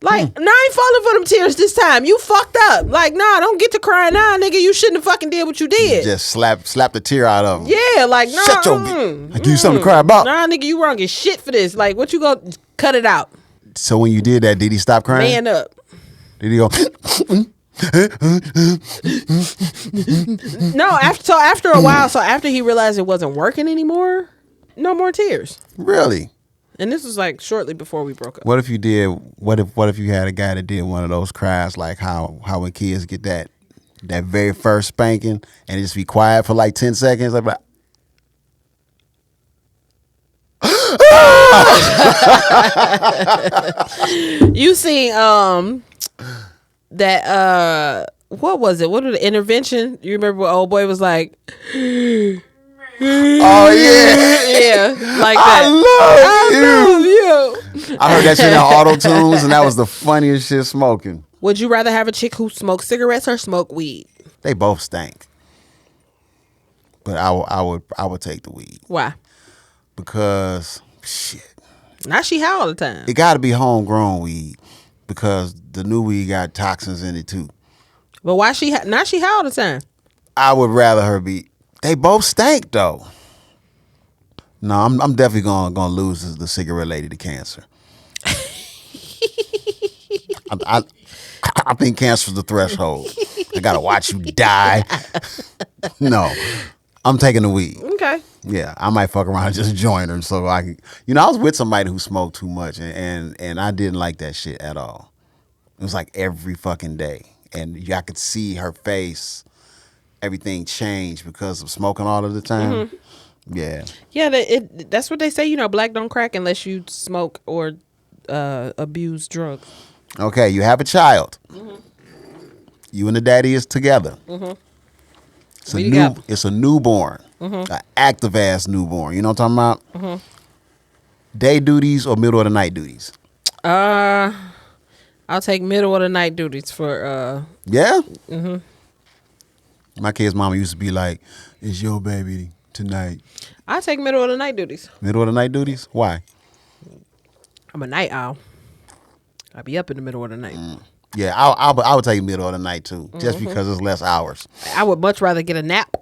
Like, nah, I ain't falling for them tears this time. You fucked up. Like, nah, don't get to crying now, nigga. You shouldn't have fucking did what you did. Just slap the tear out of him. Yeah, like, nah. Shut your I give you something to cry about. Nah, nigga, you wrong as shit for this. Like, what you gonna cut it out? So when you did that, did he stop crying? Man up. Did he go? No, after a while, so after he realized it wasn't working anymore, no more tears. Really? And this was like shortly before we broke up. What if you did? What if you had a guy that did one of those cries, like how when kids get that very first spanking and it just be quiet for like 10 seconds, like. You seen that what was it? What was the intervention? You remember what old boy was like? Oh yeah, yeah, like that. I love you. I heard that shit in auto tunes, and that was the funniest shit smoking. Would you rather have a chick who smokes cigarettes or smoke weed? They both stank, but I would take the weed. Why? Because shit. Now she high all the time. It got to be homegrown weed because the new weed got toxins in it too. But why now she high all the time? I would rather her be. They both stank though. No, I'm definitely gonna lose the cigarette lady to cancer. I think cancer's the threshold. I gotta watch you die. No, I'm taking the weed. Okay. Yeah, I might fuck around and just join her so I can. I was with somebody who smoked too much and I didn't like that shit at all. It was like every fucking day, and I could see her face. Everything changed because of smoking all of the time. Mm-hmm. Yeah. Yeah, that's what they say. Black don't crack unless you smoke or abuse drugs. Okay, you have a child. Mm-hmm. You and the daddy is together. Mm-hmm. It's a newborn, an active ass newborn. You know what I'm talking about? Mm-hmm. Day duties or middle of the night duties? I'll take middle of the night duties for. Yeah. Mm-hmm. My kid's mama used to be like, "It's your baby tonight." I take middle of the night duties. Middle of the night duties? Why? I'm a night owl. I'll be up in the middle of the night. Yeah, I would take middle of the night too, just because it's less hours. I would much rather get a nap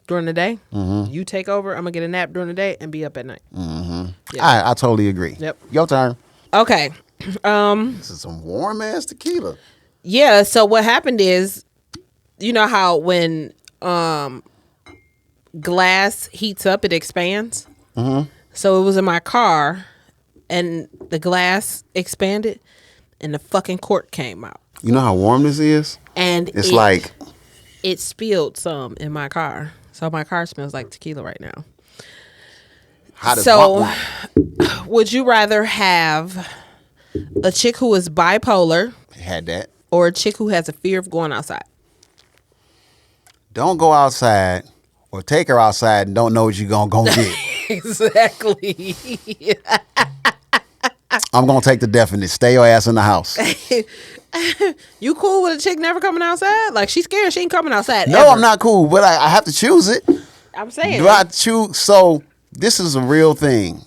during the day. Mm-hmm. You take over. I'm gonna get a nap during the day and be up at night. Mm-hmm. Yeah. I totally agree. Yep. Your turn. Okay. This is some warm ass tequila. Yeah. So what happened is, you know how when glass heats up, it expands? Mm-hmm. So it was in my car, and the glass expanded, and the fucking cork came out. You know how warm this is? And it's like... It spilled some in my car. So my car smells like tequila right now. Would you rather have a chick who is bipolar? Had that. Or a chick who has a fear of going outside? Don't go outside or take her outside and don't know what you're going to get. Exactly. I'm going to take the definite. Stay your ass in the house. You cool with a chick never coming outside? Like, she's scared she ain't coming outside. No, ever. I'm not cool, but I have to choose it. I'm saying. Do I choose? So, this is a real thing.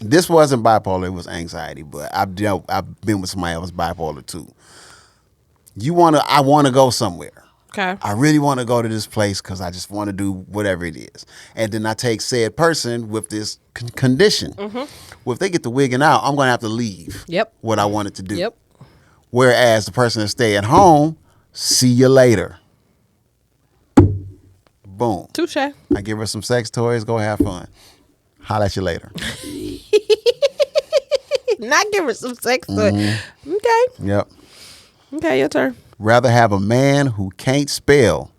This wasn't bipolar. It was anxiety, but I've been with somebody else bipolar too. I want to go somewhere. Okay. I really want to go to this place because I just want to do whatever it is. And then I take said person with this condition. Mm-hmm. Well, if they get the wigging out, I'm going to have to leave. Yep. What I wanted to do. Yep. Whereas the person that stay at home, see you later. Boom. Touche. I give her some sex toys. Go have fun. Holla at you later. Not give her some sex toys. Mm-hmm. Okay. Yep. Okay, your turn. Rather have a man who can't spell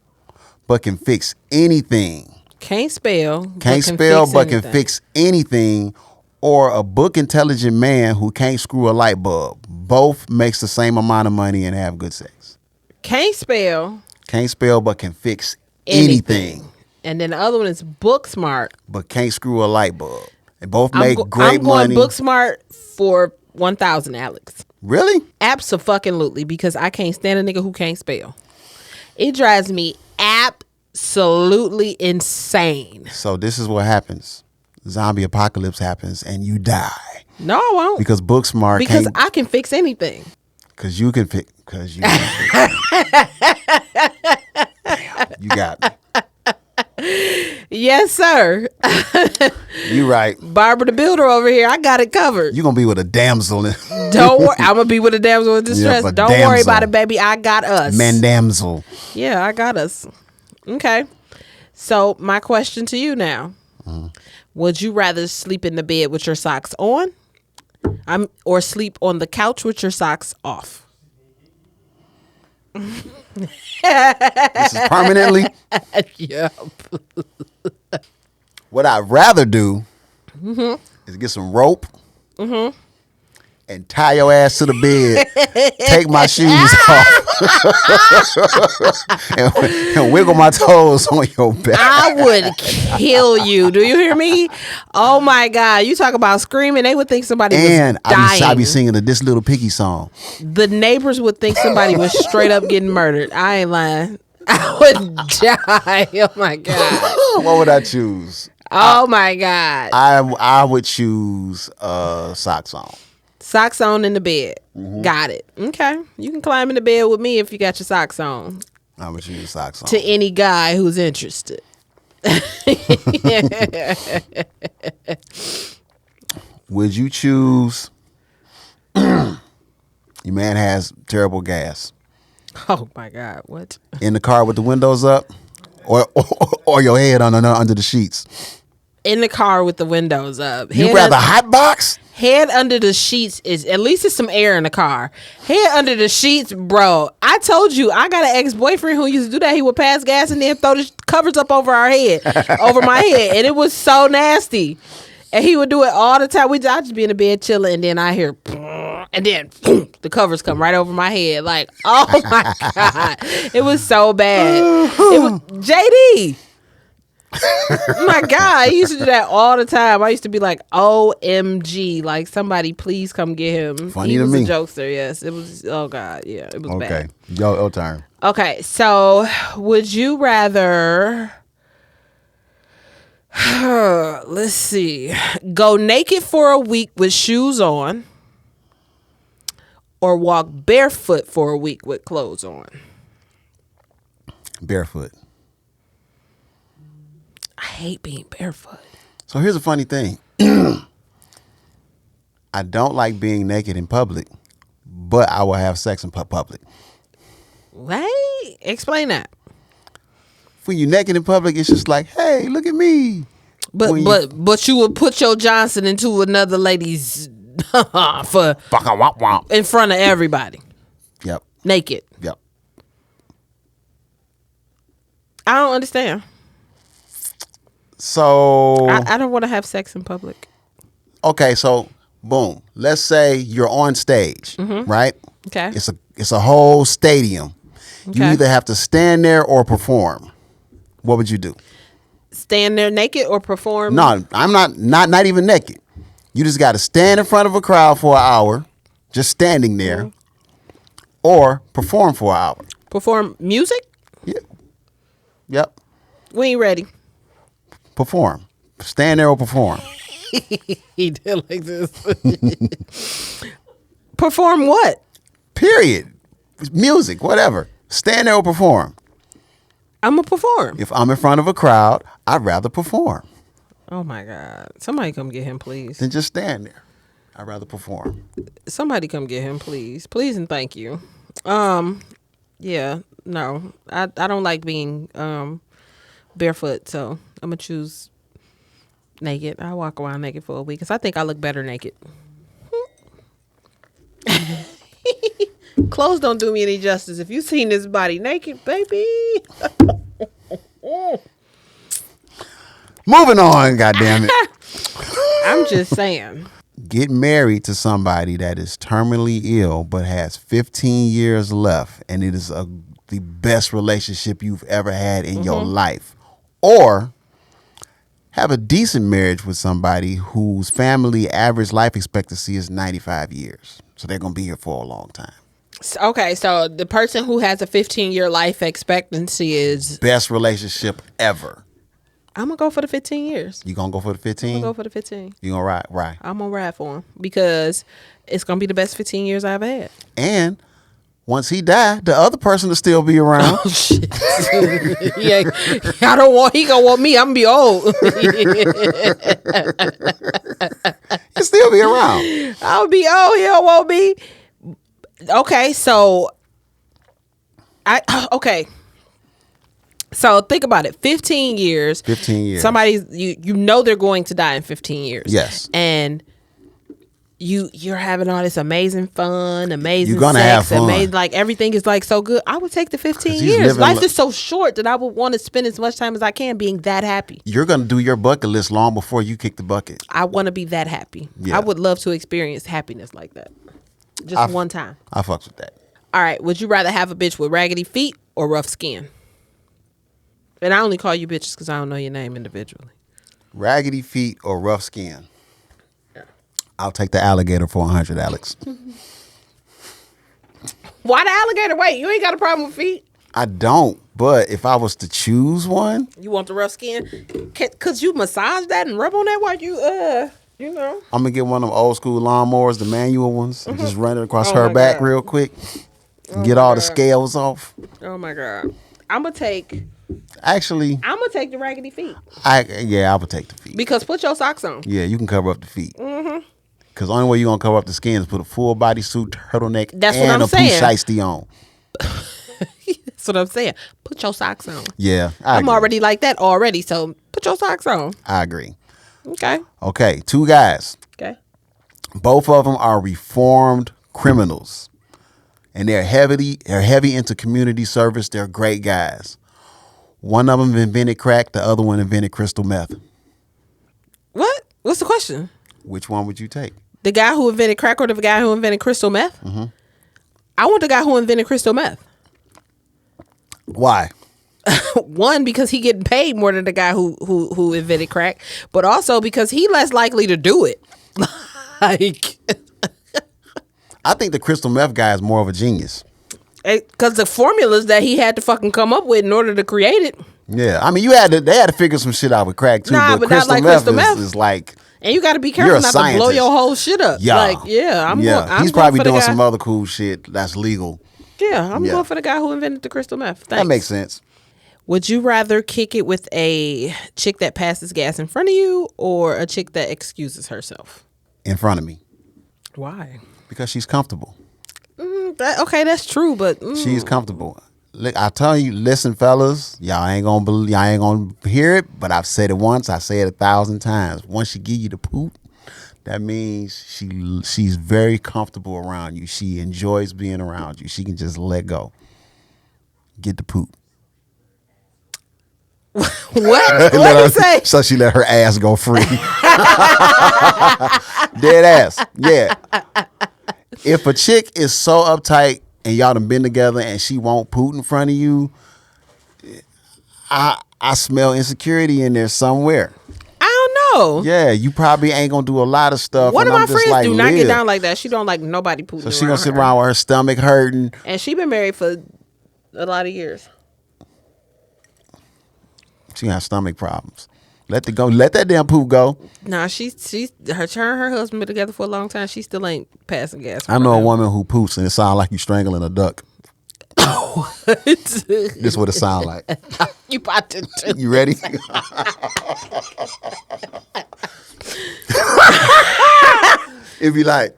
but can fix anything. Can't spell but can fix anything, or a book intelligent man who can't screw a light bulb. Both makes the same amount of money and have good sex. Can't spell Can't spell but can fix anything. And then the other one is book smart. But can't screw a light bulb. They both make I'm great going money. book smart for 1,000, Alex. Really? Abso-fucking-lutely, because I can't stand a nigga who can't spell. It drives me absolutely insane. So this is what happens. Zombie apocalypse happens and you die. No, I won't. Because book smart Because can't. I can fix anything. Because you can fix. Because you can fix. Damn, you got me. Yes, sir. You right. Barbara the Builder over here. I got it covered. You gonna be with a damsel. Don't worry. I'm going to be with a damsel in distress. Yeah, Don't damsel. worry about it, baby. I got us. Man damsel. Yeah, I got us. Okay. So my question to you now. Would you rather sleep in the bed with your socks on? Or sleep on the couch with your socks off? This is permanently. Yep. What I'd rather do is get some rope and tie your ass to the bed, take my shoes off, and wiggle my toes on your back. I would kill you. Do you hear me? Oh my God. You talk about screaming. They would think somebody And was dying. I be singing This Little Piggy song. The neighbors would think somebody was straight up getting murdered. I ain't lying. I would die. Oh my God. What would I choose? Oh my God. I would choose socks on. Socks on in the bed. Got it. Okay. You can climb in the bed with me if you got your socks on. I would choose socks on. To any guy who's interested. Would you choose? Your man has terrible gas Oh my God. What? in the car with the windows up, or your head under the sheets. In the car with the windows up. You rather hot box? Head under the sheets is at least it's some air in the car. Head under the sheets, bro. I told you I got an ex-boyfriend who used to do that. He would pass gas and then throw the covers up over our head, over my head, and it was so nasty. And he would do it all the time. I'd just be in the bed chilling, and then I hear, and then the covers come right over my head. Like, oh my God, it was so bad. It was JD. My God, he used to do that all the time. I used to be like, OMG, like somebody please come get him. Funny he to was me. a jokester, yes. It was, oh God, yeah, it was Okay, bad. your turn. Okay, so would you rather, let's see, go naked for a week with shoes on or walk barefoot for a week with clothes on? Barefoot. I hate being barefoot. So here's a funny thing. I don't like being naked in public, but I will have sex in public. Wait, explain that. When you're naked in public, it's just like, hey, look at me. But When but you would put your Johnson into another lady's for in front of everybody, Yep. naked. Yep. I don't understand. So I don't want to have sex in public. okay, so boom. Let's say you're on stage, right? Okay. It's a whole stadium. You Okay. either have to stand there or perform. What would you do? Stand there naked or perform? No, I'm not even naked. You just got to stand in front of a crowd for an hour, just standing there, or perform for an hour. Perform music? Yeah. Yep. We ain't ready. Perform. Stand there or perform. He did like this. Perform what? Period. Music, whatever. Stand there or perform. I'm gonna perform. If I'm in front of a crowd, I'd rather perform Oh my God! Somebody come get him, please. than just stand there. I'd rather perform. Somebody come get him, please. Please and thank you. Yeah, no. I don't like being barefoot, so I'm gonna choose naked. I walk around naked for a week because I think I look better naked. Clothes don't do me any justice. If you seen this body naked, baby. Moving on, goddammit. I'm just saying. Get married to somebody that is terminally ill but has 15 years left, and it is the best relationship you've ever had in your life, or have a decent marriage with somebody whose family average life expectancy is 95 years. So they're going to be here for a long time. Okay, so the person who has a 15-year life expectancy is... Best relationship ever. I'm going to go for the 15 years. You going to go for the 15? I'm going to go for the 15. You going to ride? Right. I'm going to ride for him because it's going to be the best 15 years I ever had. And once he died, the other person will still be around. Oh, shit. Yeah, I don't want... He going to want me. I'm going to be old. He'll still be around. I'll be old. He don't want me. Okay, so... Okay. So think about it. 15 years. 15 years. Somebody's... You know they're going to die in 15 years. Yes. And... You're having all this amazing fun, amazing You're gonna sex, have fun. amazing, like everything is like so good. I would take the 15 he's years. living Life is so short that I would want to spend as much time as I can being that happy. You're going to do your bucket list long before you kick the bucket. I want to be that happy. Yeah. I would love to experience happiness like that. Just one time. I fucks with that. All right. Would you rather have a bitch with raggedy feet or rough skin? And I only call you bitches because I don't know your name individually. Raggedy feet or rough skin? I'll take the alligator for 100, Alex. Why the alligator? Wait, you ain't got a problem with feet? I don't, but if I was to choose one, You want the rough skin? Could you massage that and rub on that while you know? I'm going to get one of them old school lawnmowers, the manual ones, and just run it across Oh her my back God. real quick. Get all the scales off. Oh my God. I'm gonna take the raggedy feet. I would take the feet. Because put your socks on. Yeah, you can cover up the feet. Because the only way you're going to cover up the skin is put a full body suit, turtleneck, That's what and I'm a saying. pooch shiesty on. That's what I'm saying. Put your socks on. Yeah, I'm agree. already like that already, so put your socks on. I agree. Okay. Okay, two guys. Okay. Both of them are reformed criminals. And they're heavy into community service. They're great guys. One of them invented crack. The other one invented crystal meth. What? What's the question? Which one would you take? The guy who invented crack or the guy who invented crystal meth? I want the guy who invented crystal meth. Why? One, because he getting paid more than the guy who invented crack, but also because he less likely to do it. Like, I think the crystal meth guy is more of a genius. because the formulas that he had to fucking come up with in order to create it. Yeah, I mean, they had to figure some shit out with crack too. Nah, but but not crystal like meth crystal meth. is like, And you got to be You're careful a not to blow scientist. your whole shit up. yeah, Like, I'm He's going probably for the doing guy- some other cool shit that's legal. Yeah, I'm Yeah. going for the guy who invented the crystal meth. Thanks. That makes sense. Would you rather kick it with a chick that passes gas in front of you or a chick that excuses herself? In front of me Why? because she's comfortable. Okay, that's true, but She's comfortable. Look, I tell you, listen, fellas, y'all ain't gonna hear it, but I've said it once. I say it 1,000 times. Once she give you the poop, that means she's very comfortable around you. She enjoys being around you. She can just let go. Get the poop. what? What did you say? So she let her ass go free. Dead ass. Yeah. If a chick is so uptight and y'all done been together and she won't poot in front of you, I smell insecurity in there somewhere. I don't know. Yeah, you probably ain't gonna do a lot of stuff. One of and my I'm just friends like, do not get live. down like that. She don't like nobody pooping. So she gonna sit her. around with her stomach hurting. And she been married for a lot of years. She gonna have stomach problems. Let that damn poop go. Nah, she's her and her husband been together for a long time. She still ain't passing gas. I know a woman who poops and it sounds like you strangling a duck. This is what it sound like. You about to do. You ready? It'd be like,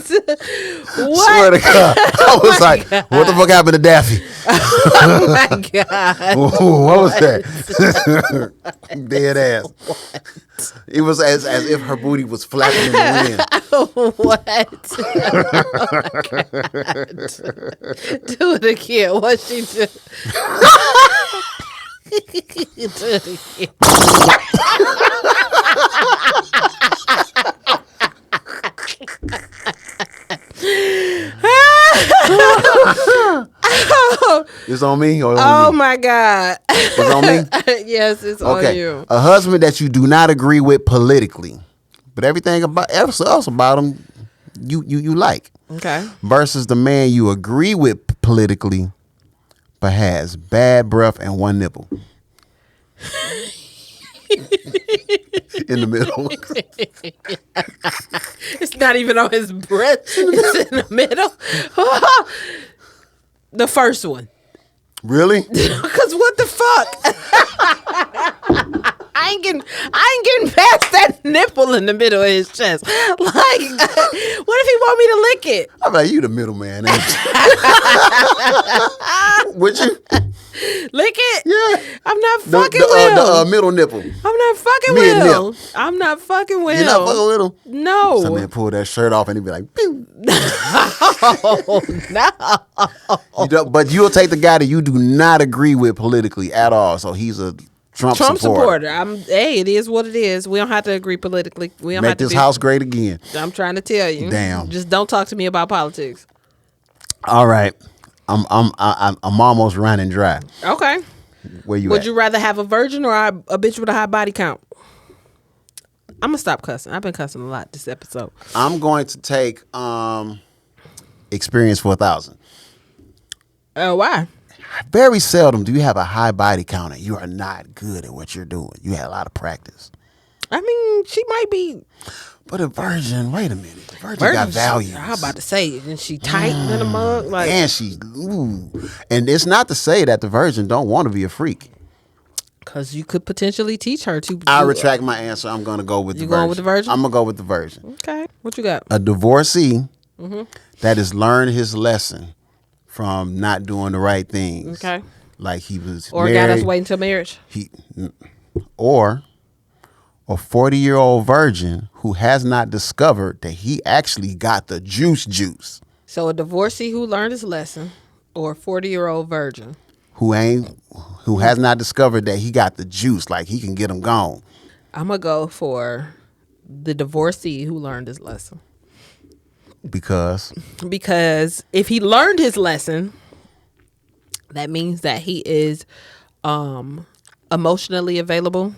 swear to God. I was like, what the fuck happened to Daffy? Oh my God. What was that? Dead ass. It was as if her booty was flapping in the wind. What? Oh my God. Do it again. What she do? It's on me or on Oh you? my God. It's on me? Yes, it's on Okay. you. A husband that you do not agree with politically, but everything else about him you like. Okay. Versus the man you agree with politically, but has bad breath and one nipple. In the middle. It's not even on his breath. It's in the middle. The first one. Really? Because what the fuck? I ain't getting past that nipple in the middle of his chest. Like, what if he want me to lick it? I'm like, you the middleman, ain't you? Would you? Lick it? Yeah. I'm not fucking with him. The middle nipple. I'm not fucking Mid with nip. him. I'm not fucking with You're him. not fucking with him? No. Some man pull that shirt off and he be like, pew. No. But you'll take the guy that you do not agree with politically at all. So he's a Trump supporter. Hey, it is what it is. We don't have to agree politically. We don't Make have to this house great again. I'm trying to tell you. Damn. Just don't talk to me about politics. All right. I'm almost running dry. Okay. Where you Would at? you rather have a virgin or a bitch with a high body count? I'm gonna stop cussing. I've been cussing a lot this episode. I'm going to take experience for 1,000. Why? Very seldom do you have a high body count and you are not good at what you're doing. You had a lot of practice. I mean, she might be. But a virgin, wait a minute. The virgin got values. I was about to say, and she tight in a mug, like. And she, ooh. And it's not to say that the virgin don't want to be a freak. Because you could potentially teach her to. I retract my answer. I'm going to go with the virgin. You going with the virgin? I'm going to go with the virgin. Okay. What you got? A divorcee that has learned his lesson from not doing the right things. Okay. Like he was Or married. got us waiting till marriage? Or a 40-year-old virgin who has not discovered that he actually got the juice. So a divorcee who learned his lesson, or a 40-year-old virgin Who has not discovered that he got the juice, like he can get them gone. I'm gonna go for the divorcee who learned his lesson. Because If he learned his lesson, that means that he is emotionally available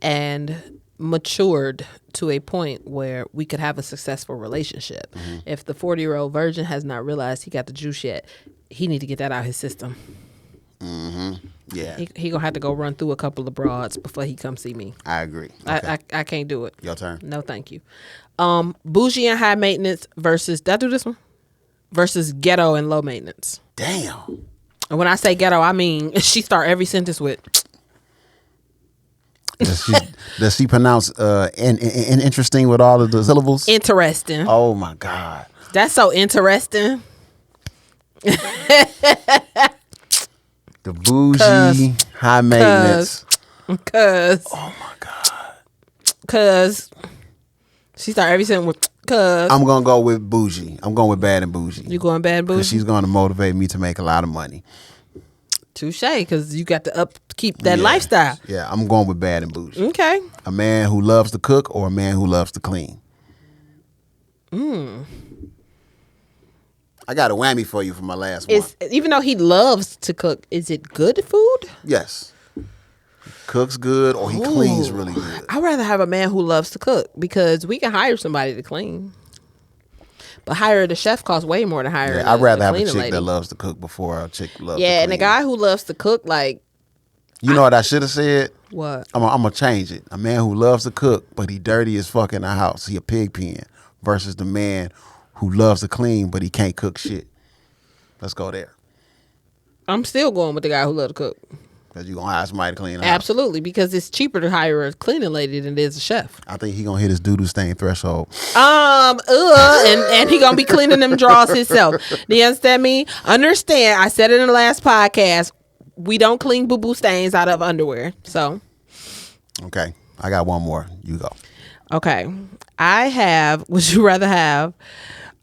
and matured to a point where we could have a successful relationship. If the 40-year-old virgin has not realized he got the juice yet, he need to get that out of his system. yeah, He gonna have to go run through a couple of broads before he come see me. I agree. Okay. I can't do it. Your turn. No, thank you. Bougie and high maintenance versus, did I do this one? Versus ghetto and low maintenance. Damn. And when I say ghetto, I mean she start every sentence with. Does she pronounce interesting with all of the syllables? Interesting. Oh my God. That's so interesting. The bougie, high maintenance. Cause. Oh my God. Cause. She start every sentence with cause. I'm gonna go with bougie. I'm going with bad and bougie. You going bad and Because bougie? she's gonna motivate me to make a lot of money. Touche, because you got to upkeep that Yeah. lifestyle. Yeah, I'm going with bad and bougie. Okay. A man who loves to cook or a man who loves to clean. I got a whammy for you for my last one. Even though he loves to cook, is it good food? Yes. Cooks good or he cleans really good. I'd rather have a man who loves to cook because we can hire somebody to clean. But hiring a chef costs way more than hiring Yeah, I'd rather have a cleaning chick lady. that loves to cook before a chick loves to Yeah, clean. and a guy who loves to cook, like, You know what I should have said? what? I'm going to change it. A man who loves to cook, but he dirty as fuck in the house. He a pig pen. Versus the man who loves to clean, but he can't cook shit. Let's go there. I'm still going with the guy who loves to cook. Because you're going to hire somebody to clean the house. Absolutely, because it's cheaper to hire a cleaning lady than it is a chef. I think he going to hit his doo-doo stain threshold. And he gonna be cleaning them drawers himself. Do you understand me? Understand, I said it in the last podcast, we don't clean boo-boo stains out of underwear. So, Okay. I got one more. You go. okay. Would you rather have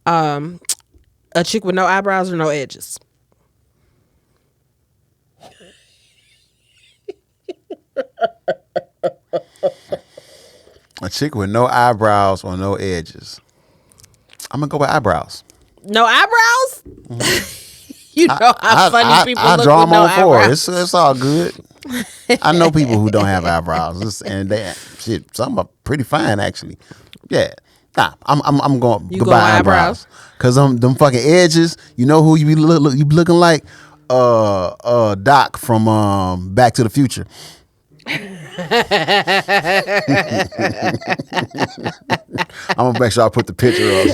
a chick with no eyebrows or no edges? A chick with no eyebrows or no edges. I'm gonna go with eyebrows. No eyebrows? You know how funny people I look draw with them no on for it. eyebrows. It's all good. I know people who don't have eyebrows, and they shit. Some are pretty fine actually. Yeah, nah. I'm going You goodbye going eyebrows? Cause them fucking edges. You know who you be you be looking like? Doc from Back to the Future. I'm gonna make sure I put the picture up.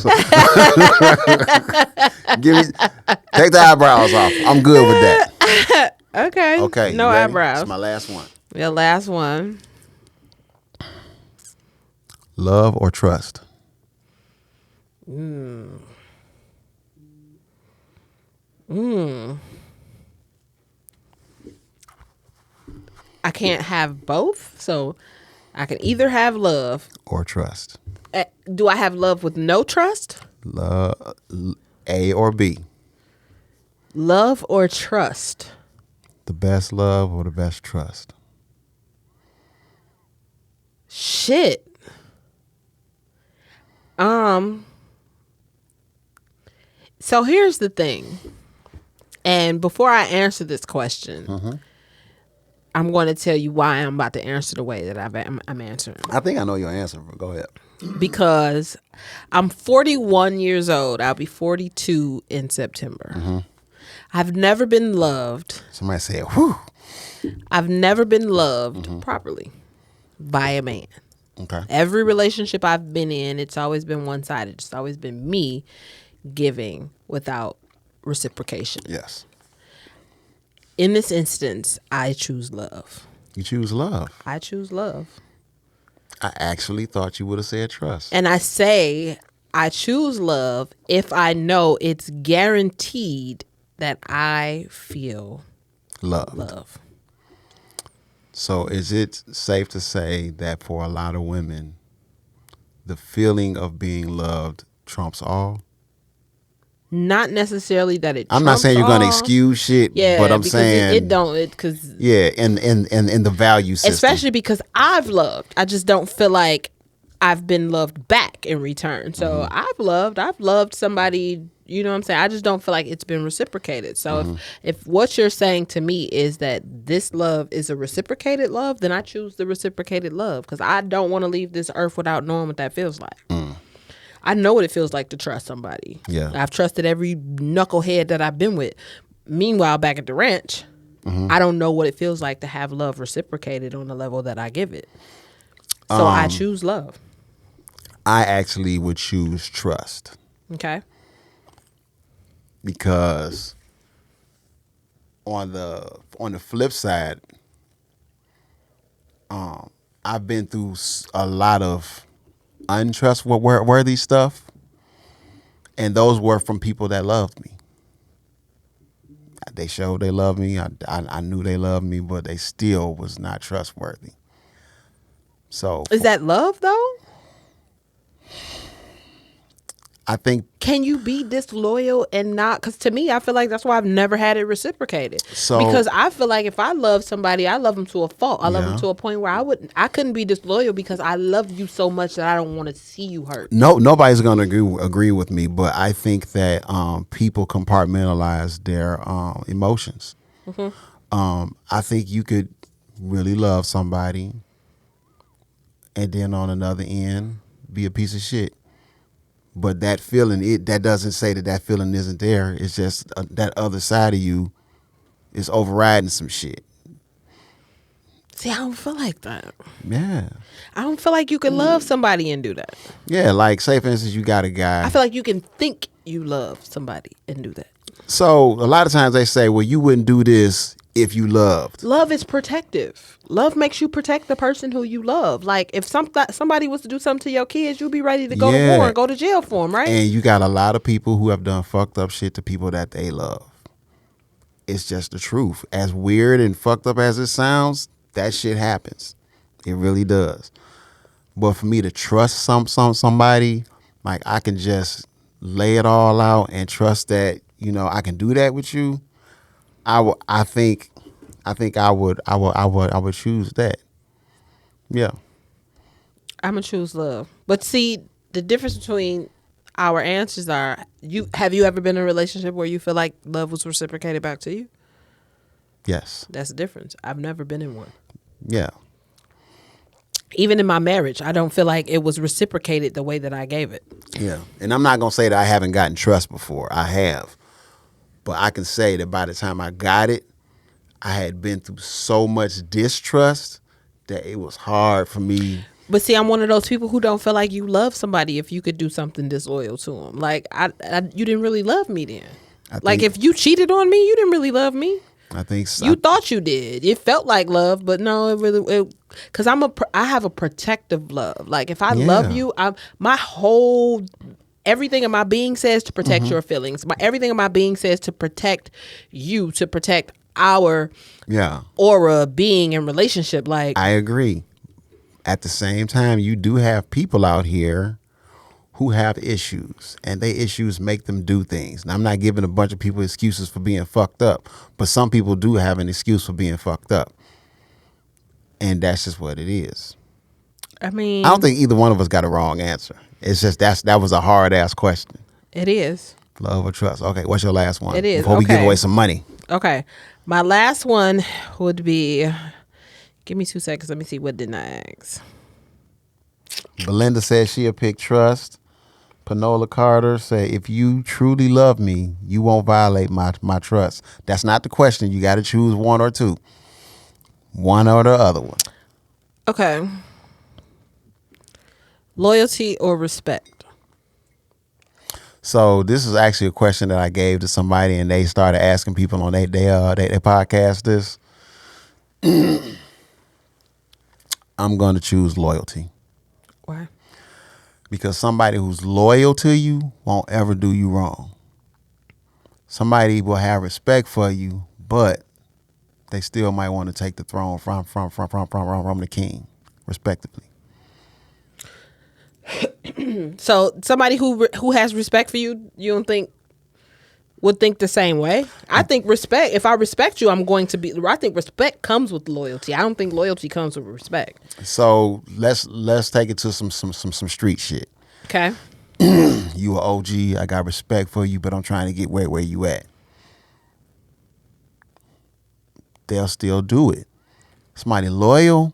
Take the eyebrows off. I'm good with that. Okay. Okay. No you ready? eyebrows. It's my last one. Your last one. Love or trust? I can't have both, so I can either have love. Or trust? Do I have love with no trust? Love, A or B? Love or trust? The best love or the best trust? Shit. So here's the thing. And before I answer this question, I'm going to tell you why I'm about to answer the way that I'm answering. I think I know your answer, but go ahead. Because I'm 41 years old. I'll be 42 in September. I've never been loved. Somebody said, whew. I've never been loved properly by a man. Okay. Every relationship I've been in, it's always been one-sided. It's always been me giving without reciprocation. Yes. In this instance, I choose love. You choose love. I choose love. I actually thought you would have said trust. And I say I choose love if I know it's guaranteed that I feel love. So is it safe to say that for a lot of women, the feeling of being loved trumps all? Not necessarily that it I'm not saying you're going to trumps all. excuse shit, Yeah, but I'm because saying it don't. Because yeah, in the value system. especially because I've loved. I just don't feel like I've been loved back in return. So I've loved somebody, you know what I'm saying? I just don't feel like it's been reciprocated. So if what you're saying to me is that this love is a reciprocated love, then I choose the reciprocated love because I don't want to leave this earth without knowing what that feels like. I know what it feels like to trust somebody. Yeah. I've trusted every knucklehead that I've been with. Meanwhile, back at the ranch, I don't know what it feels like to have love reciprocated on the level that I give it. So I choose love. I actually would choose trust Okay. because on the flip side, I've been through a lot of untrustworthy stuff, and those were from people that loved me. They showed they loved me. I knew they loved me, but they still was not trustworthy. So Is that love though? I think Can you be disloyal and not? Because to me, I feel like that's why I've never had it reciprocated. So- because I feel like if I love somebody, I love them to a fault. I love them Yeah. to a point where I couldn't be disloyal because I love you so much that I don't want to see you hurt. nobody's gonna agree with me, but I think that people compartmentalize their emotions. I think you could really love somebody, and then on another end, be a piece of shit. But that feeling, that doesn't say that feeling isn't there. It's just that other side of you is overriding some shit. See, I don't feel like that. Yeah. I don't feel like you can love somebody and do that. Yeah, like say for instance, you got a guy. I feel like you can think you love somebody and do that. So a lot of times they say, well, you wouldn't do this if you loved. Love is protective. Love makes you protect the person who you love. Like if somebody was to do something to your kids, you'll be ready to go to Yeah. war and go to jail for them, right? And you got a lot of people who have done fucked up shit to people that they love. It's just the truth. As weird and fucked up as it sounds, that shit happens. It really does. But for me to trust somebody, like I can just lay it all out and trust that, you know, I can do that with you. I think I would choose that. Yeah. I'm gonna choose love. But see, the difference between our answers are: have you ever been in a relationship where you feel like love was reciprocated back to you? Yes. That's the difference. I've never been in one. Yeah. Even in my marriage, I don't feel like it was reciprocated the way that I gave it. Yeah. And I'm not going to say that I haven't gotten trust before. I have. But I can say that by the time I got it, I had been through so much distrust that it was hard for me. But see, I'm one of those people who don't feel like you love somebody if you could do something disloyal to them. Like, you didn't really love me then. Like, if you cheated on me, you didn't really love me. I think so. You thought you did. It felt like love, but no, because I have a protective love. Like, if I love you, everything in my being says to protect your feelings. Everything in my being says to protect you, to protect our aura, being, and relationship. Like, I agree. At the same time, you do have people out here who have issues, and their issues make them do things. And I'm not giving a bunch of people excuses for being fucked up, but some people do have an excuse for being fucked up. And that's just what it is. I mean, I don't think either one of us got a wrong answer. It's just that was a hard ass question. It is. Love or trust. Okay, what's your last one? It is. Before we give away some money. Okay. My last one would be, give me 2 seconds. Let me see. What didn't I ask? Belinda says she'll pick trust. Panola Carter said, if you truly love me, you won't violate my trust. That's not the question. You got to choose one or two. One or the other one. Okay. Loyalty or respect? So this is actually a question that I gave to somebody, and they started asking people on their podcast this. I'm going to choose loyalty. Why? Because somebody who's loyal to you won't ever do you wrong. Somebody will have respect for you, but they still might want to take the throne from the king, respectively. So somebody who has respect for you, you don't think would think the same way? I think respect. If I respect you, I'm going to be. I think respect comes with loyalty. I don't think loyalty comes with respect. So let's take it to some street shit. Okay. You an OG. I got respect for you, but I'm trying to get where you at. They'll still do it. Somebody loyal,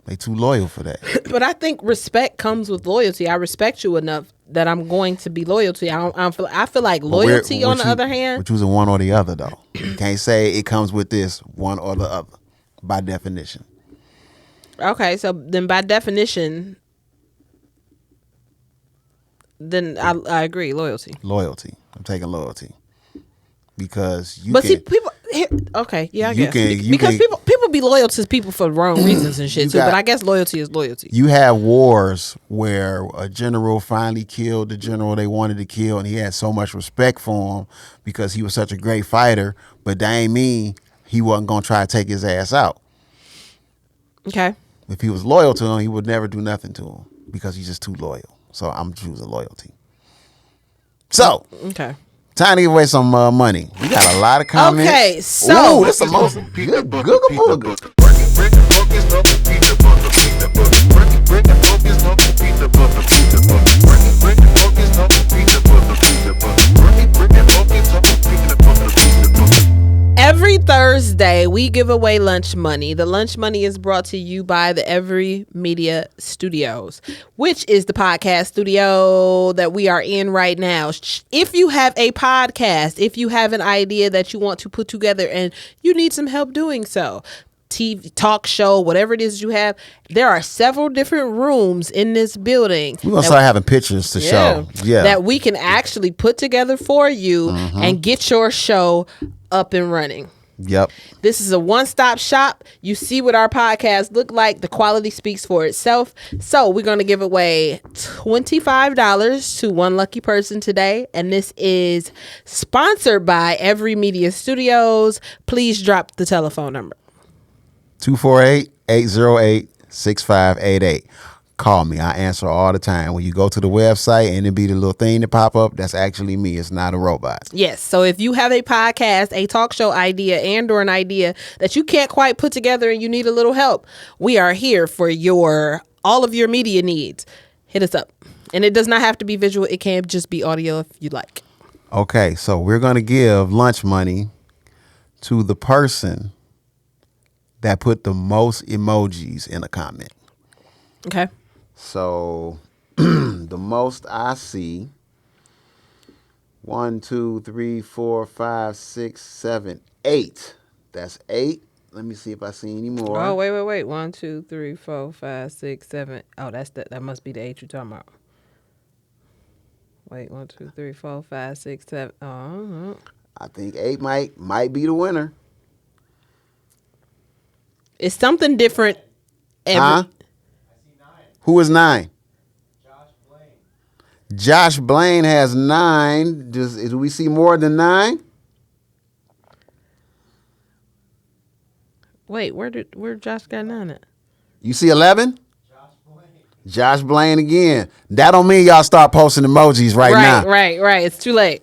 they too loyal for that. But I think respect comes with loyalty. I respect you enough that I'm going to be loyal to you. I feel like loyalty, on the other hand. But choosing one or the other, though. You can't say it comes with this one or the other, by definition. Okay, so then by definition, then I agree, loyalty. Loyalty. I'm taking loyalty. Because you But can, see, people. Okay, yeah, I you guess can- because people be loyal to people for wrong reasons and shit too. But I guess loyalty is loyalty. you have wars where a general finally killed the general they wanted to kill, and he had so much respect for him because he was such a great fighter, but that ain't mean he wasn't going to try to take his ass out. Okay. If he was loyal to him, he would never do nothing to him because he's just too loyal. So I'm choosing loyalty. So, Okay. time to give away some money. We got a lot of comments. Okay, so- Ooh, that's the most good. Every Thursday, we give away lunch money. The lunch money is brought to you by the Every Media Studios, which is the podcast studio that we are in right now. If you have a podcast, if you have an idea that you want to put together and you need some help doing so, TV, talk show, whatever it is you have, there are several different rooms in this building. We're going to start having pictures to show. Yeah. That we can actually put together for you and get your show up and running. Yep. This is a one-stop shop. You see what our podcast look like. The quality speaks for itself. So we're going to give away $25 to one lucky person today. And this is sponsored by Every Media Studios. Please drop the telephone number. 248-808-6588. call me. I answer all the time. When you go to the website and it be the little thing that pop up, that's actually me. It's not a robot. Yes. So if you have a podcast, a talk show idea, and or an idea that you can't quite put together and you need a little help, we are here for all of your media needs. Hit us up. And it does not have to be visual. It can just be audio if you like. Okay, so we're going to give lunch money to the person that put the most emojis in a comment. Okay. So the most I see, 1, 2, 3, 4, 5, 6, 7, 8. That's 8. Let me see if I see any more. Oh, wait. 1, 2, 3, 4, 5, 6, 7. Oh, that must be the 8 you're talking about. Wait, 1, 2, 3, 4, 5, 6, 7. Oh. I think 8 might be the winner. It's something different. Huh? Who is 9? Josh Blaine has 9. Do we see more than 9? Wait, where Josh got 9 at? You see 11? Josh Blaine again. That don't mean y'all start posting emojis right now. Right. It's too late.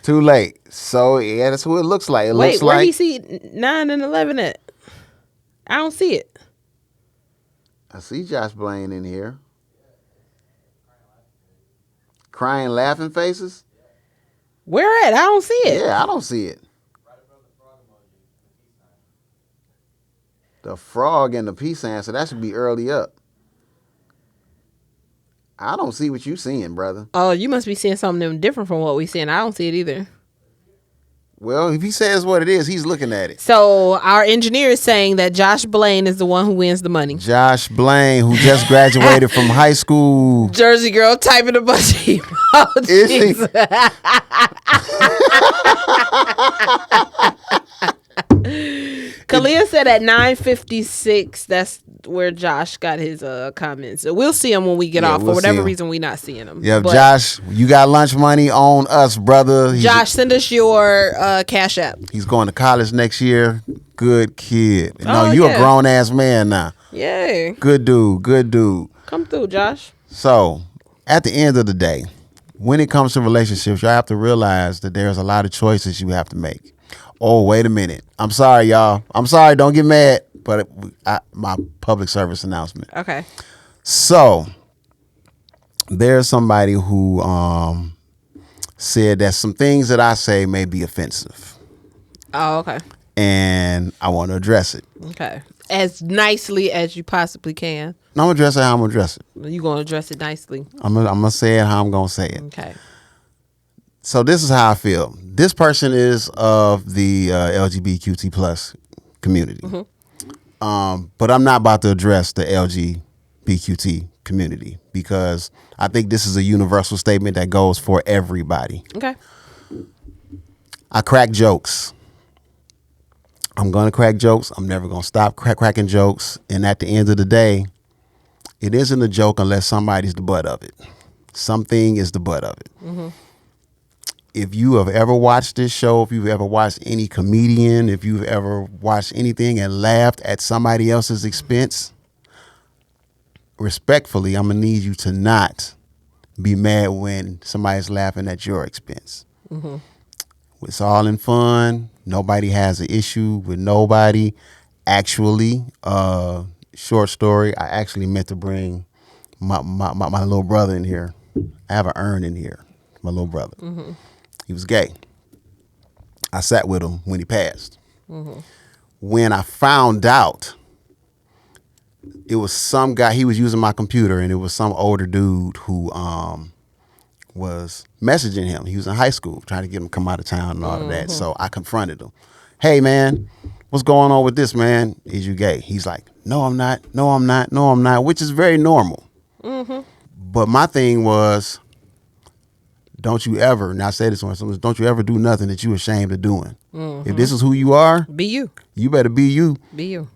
Too late. So yeah, that's who it looks like. Wait, where do you see 9 and 11 at? I don't see it. I see Josh Blaine in here. Crying, laughing faces? Where at? I don't see it. Yeah, I don't see it. The frog and the peace sign, so that should be early up. I don't see what you seeing, brother. Oh, you must be seeing something different from what we seeing. I don't see it either. Well, if he says what it is, he's looking at it. So our engineer is saying that Josh Blaine is the one who wins the money. Josh Blaine, who just graduated from high school. Jersey girl typing a bunch of emojis. Is he? Kalia said at 9:56, that's where Josh got his comments. So we'll see him when we get off. we'll For whatever see him. reason, we not seeing him. Yeah, But Josh, you got lunch money on us, brother. Josh, send us your Cash App. He's going to college next year. Good kid. No, Oh, you yeah. a grown ass man now. Yay. Good dude. Come through, Josh. So, at the end of the day, when it comes to relationships, you have to realize that there's a lot of choices you have to make. Oh, wait a minute. I'm sorry, y'all. I'm sorry. Don't get mad. But my public service announcement. Okay. So, there's somebody who said that some things that I say may be offensive. Oh, okay. And I want to address it. Okay. As nicely as you possibly can. No, I'm going to address it how I'm going to address it. You going to address it nicely. I'm gonna say it how I'm going to say it. Okay. So this is how I feel. This person is of the LGBTQT plus community. Mm-hmm. But I'm not about to address the LGBTQT community because I think this is a universal statement that goes for everybody. Okay. I crack jokes. I'm going to crack jokes. I'm never going to stop cracking jokes. And at the end of the day, it isn't a joke unless somebody's the butt of it. Something is the butt of it. Mm-hmm. If you have ever watched this show, if you've ever watched any comedian, if you've ever watched anything and laughed at somebody else's expense, respectfully, I'm going to need you to not be mad when somebody's laughing at your expense. Mm-hmm. It's all in fun. Nobody has an issue with nobody. Actually, short story, I actually meant to bring my little brother in here. I have an urn in here, my little brother. Mm-hmm. He was gay. I sat with him when he passed. Mm-hmm. When I found out, it was some guy, he was using my computer, and it was some older dude who was messaging him. He was in high school, trying to get him to come out of town and all of that. So I confronted him. Hey, man, what's going on with this, man? Is you gay? He's like, no, I'm not. No, I'm not. No, I'm not, which is very normal. Mm-hmm. But my thing was, don't you ever, and I say this one, don't you ever do nothing that you ashamed of doing. Mm-hmm. If this is who you are, Be you. you better be you. Be you.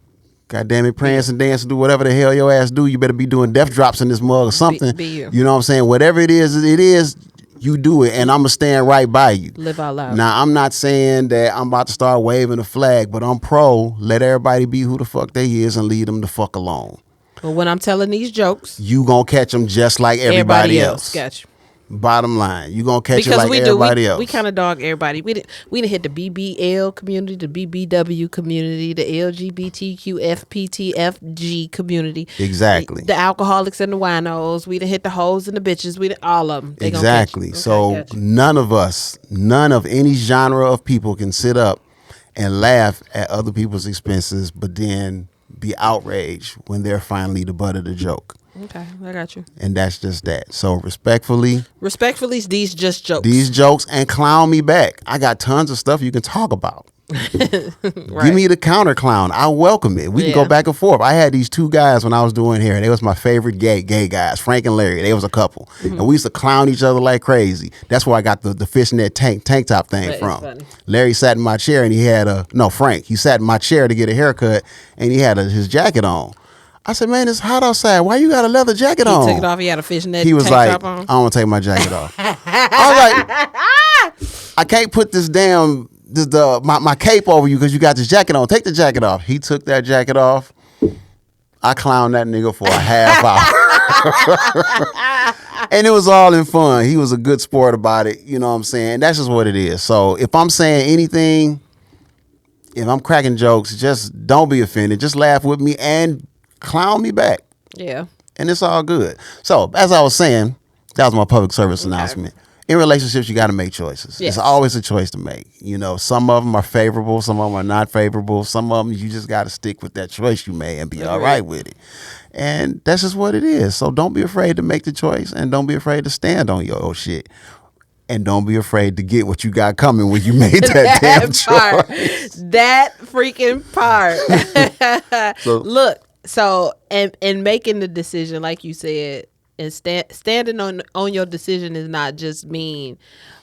God damn it, prance and dance and do whatever the hell your ass do. You better be doing death drops in this mug or something. Be you. You know what I'm saying? Whatever it is, you do it, and I'm going to stand right by you. Live out loud. Now, I'm not saying that I'm about to start waving a flag, but I'm pro. Let everybody be who the fuck they is and leave them the fuck alone. But when I'm telling these jokes, you gonna catch them just like everybody else. Gotcha. Bottom line, you gonna catch it Because like everybody else. We kind of dog everybody. We didn't hit the BBL community, the BBW community, the LGBTQ FPTFG community. Exactly. The alcoholics and the winos. We done hit the hoes and the bitches. We done, all of them. They Exactly. Okay, So gotcha. none of any genre of people can sit up and laugh at other people's expenses, but then be outraged when they're finally the butt of the joke. Okay, I got you. And that's just that. So respectfully, these just jokes. these jokes, and clown me back. I got tons of stuff you can talk about. Right. Give me the counter clown. I welcome it. We can go back and forth. I had these two guys when I was doing hair. They was my favorite gay guys, Frank and Larry. They was a couple. And we used to clown each other like crazy. That's where I got the fishnet tank top thing That is from. funny. Larry sat in my chair and he had Frank. He sat in my chair to get a haircut and he had his jacket on. I said, man, it's hot outside. Why you got a leather jacket on? He took it off. He had a fishnet He was tank like, top on. I don't want to take my jacket off. I was like, I can't put this damn my cape over you because you got this jacket on. Take the jacket off. He took that jacket off. I clowned that nigga for a half hour. And it was all in fun. He was a good sport about it. You know what I'm saying? That's just what it is. So if I'm saying anything, if I'm cracking jokes, just don't be offended. Just laugh with me and clown me back. Yeah. And it's all good. So, as I was saying, that was my public service announcement. In relationships, you got to make choices. Yes. It's always a choice to make. You know, some of them are favorable, some of them are not favorable. Some of them, you just got to stick with that choice you made and be all right with it. And that's just what it is. So, don't be afraid to make the choice and don't be afraid to stand on your old shit. And don't be afraid to get what you got coming when you made that damn part. choice. That freaking part. So, Look, so and making the decision, like you said, and standing on your decision is not just mean,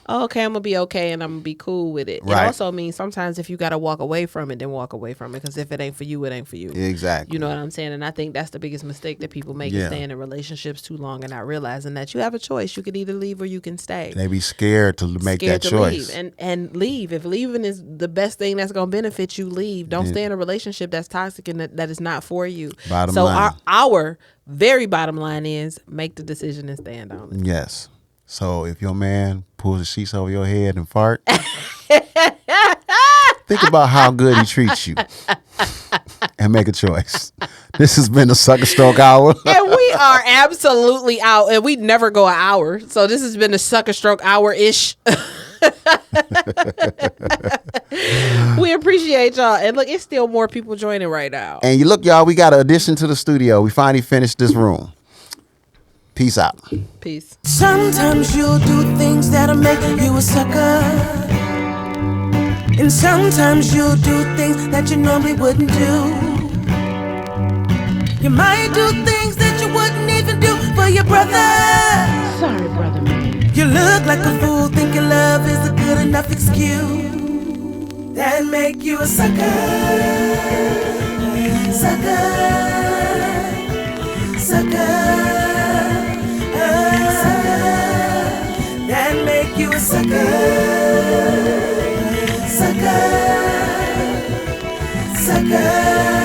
oh, okay, I'm gonna be okay and I'm gonna be cool with it. Right. It also means sometimes if you gotta walk away from it, then walk away from it, because if it ain't for you, it ain't for you. exactly. You know what I'm saying? And I think that's the biggest mistake that people make, is staying in relationships too long and not realizing that you have a choice. You could either leave or you can stay. They be scared to make that choice. Leave. And leave. If leaving is the best thing that's going to benefit you, leave. Don't stay in a relationship that's toxic and that is not for you. Bottom so line. our very bottom line is make the decision and stand on it. Yes. So if your man pulls the sheets over your head and fart, think about how good he treats you and make a choice. This has been the Sucker Stroke Hour. And we are absolutely out, and we never go an hour. So this has been the Sucker Stroke Hour-ish. We appreciate y'all. And look, it's still more people joining right now. And you look, y'all, we got an addition to the studio. We finally finished this room. Peace out. Peace. Sometimes you'll do things that'll make you a sucker. And sometimes you'll do things that you normally wouldn't do. You might do things that you wouldn't even do for your brother. Sorry, brother man. You look like a fool, thinking love is a good enough excuse. That make you a sucker. Sucker. Sucker. That make you a sucker. Sucker. Sucker.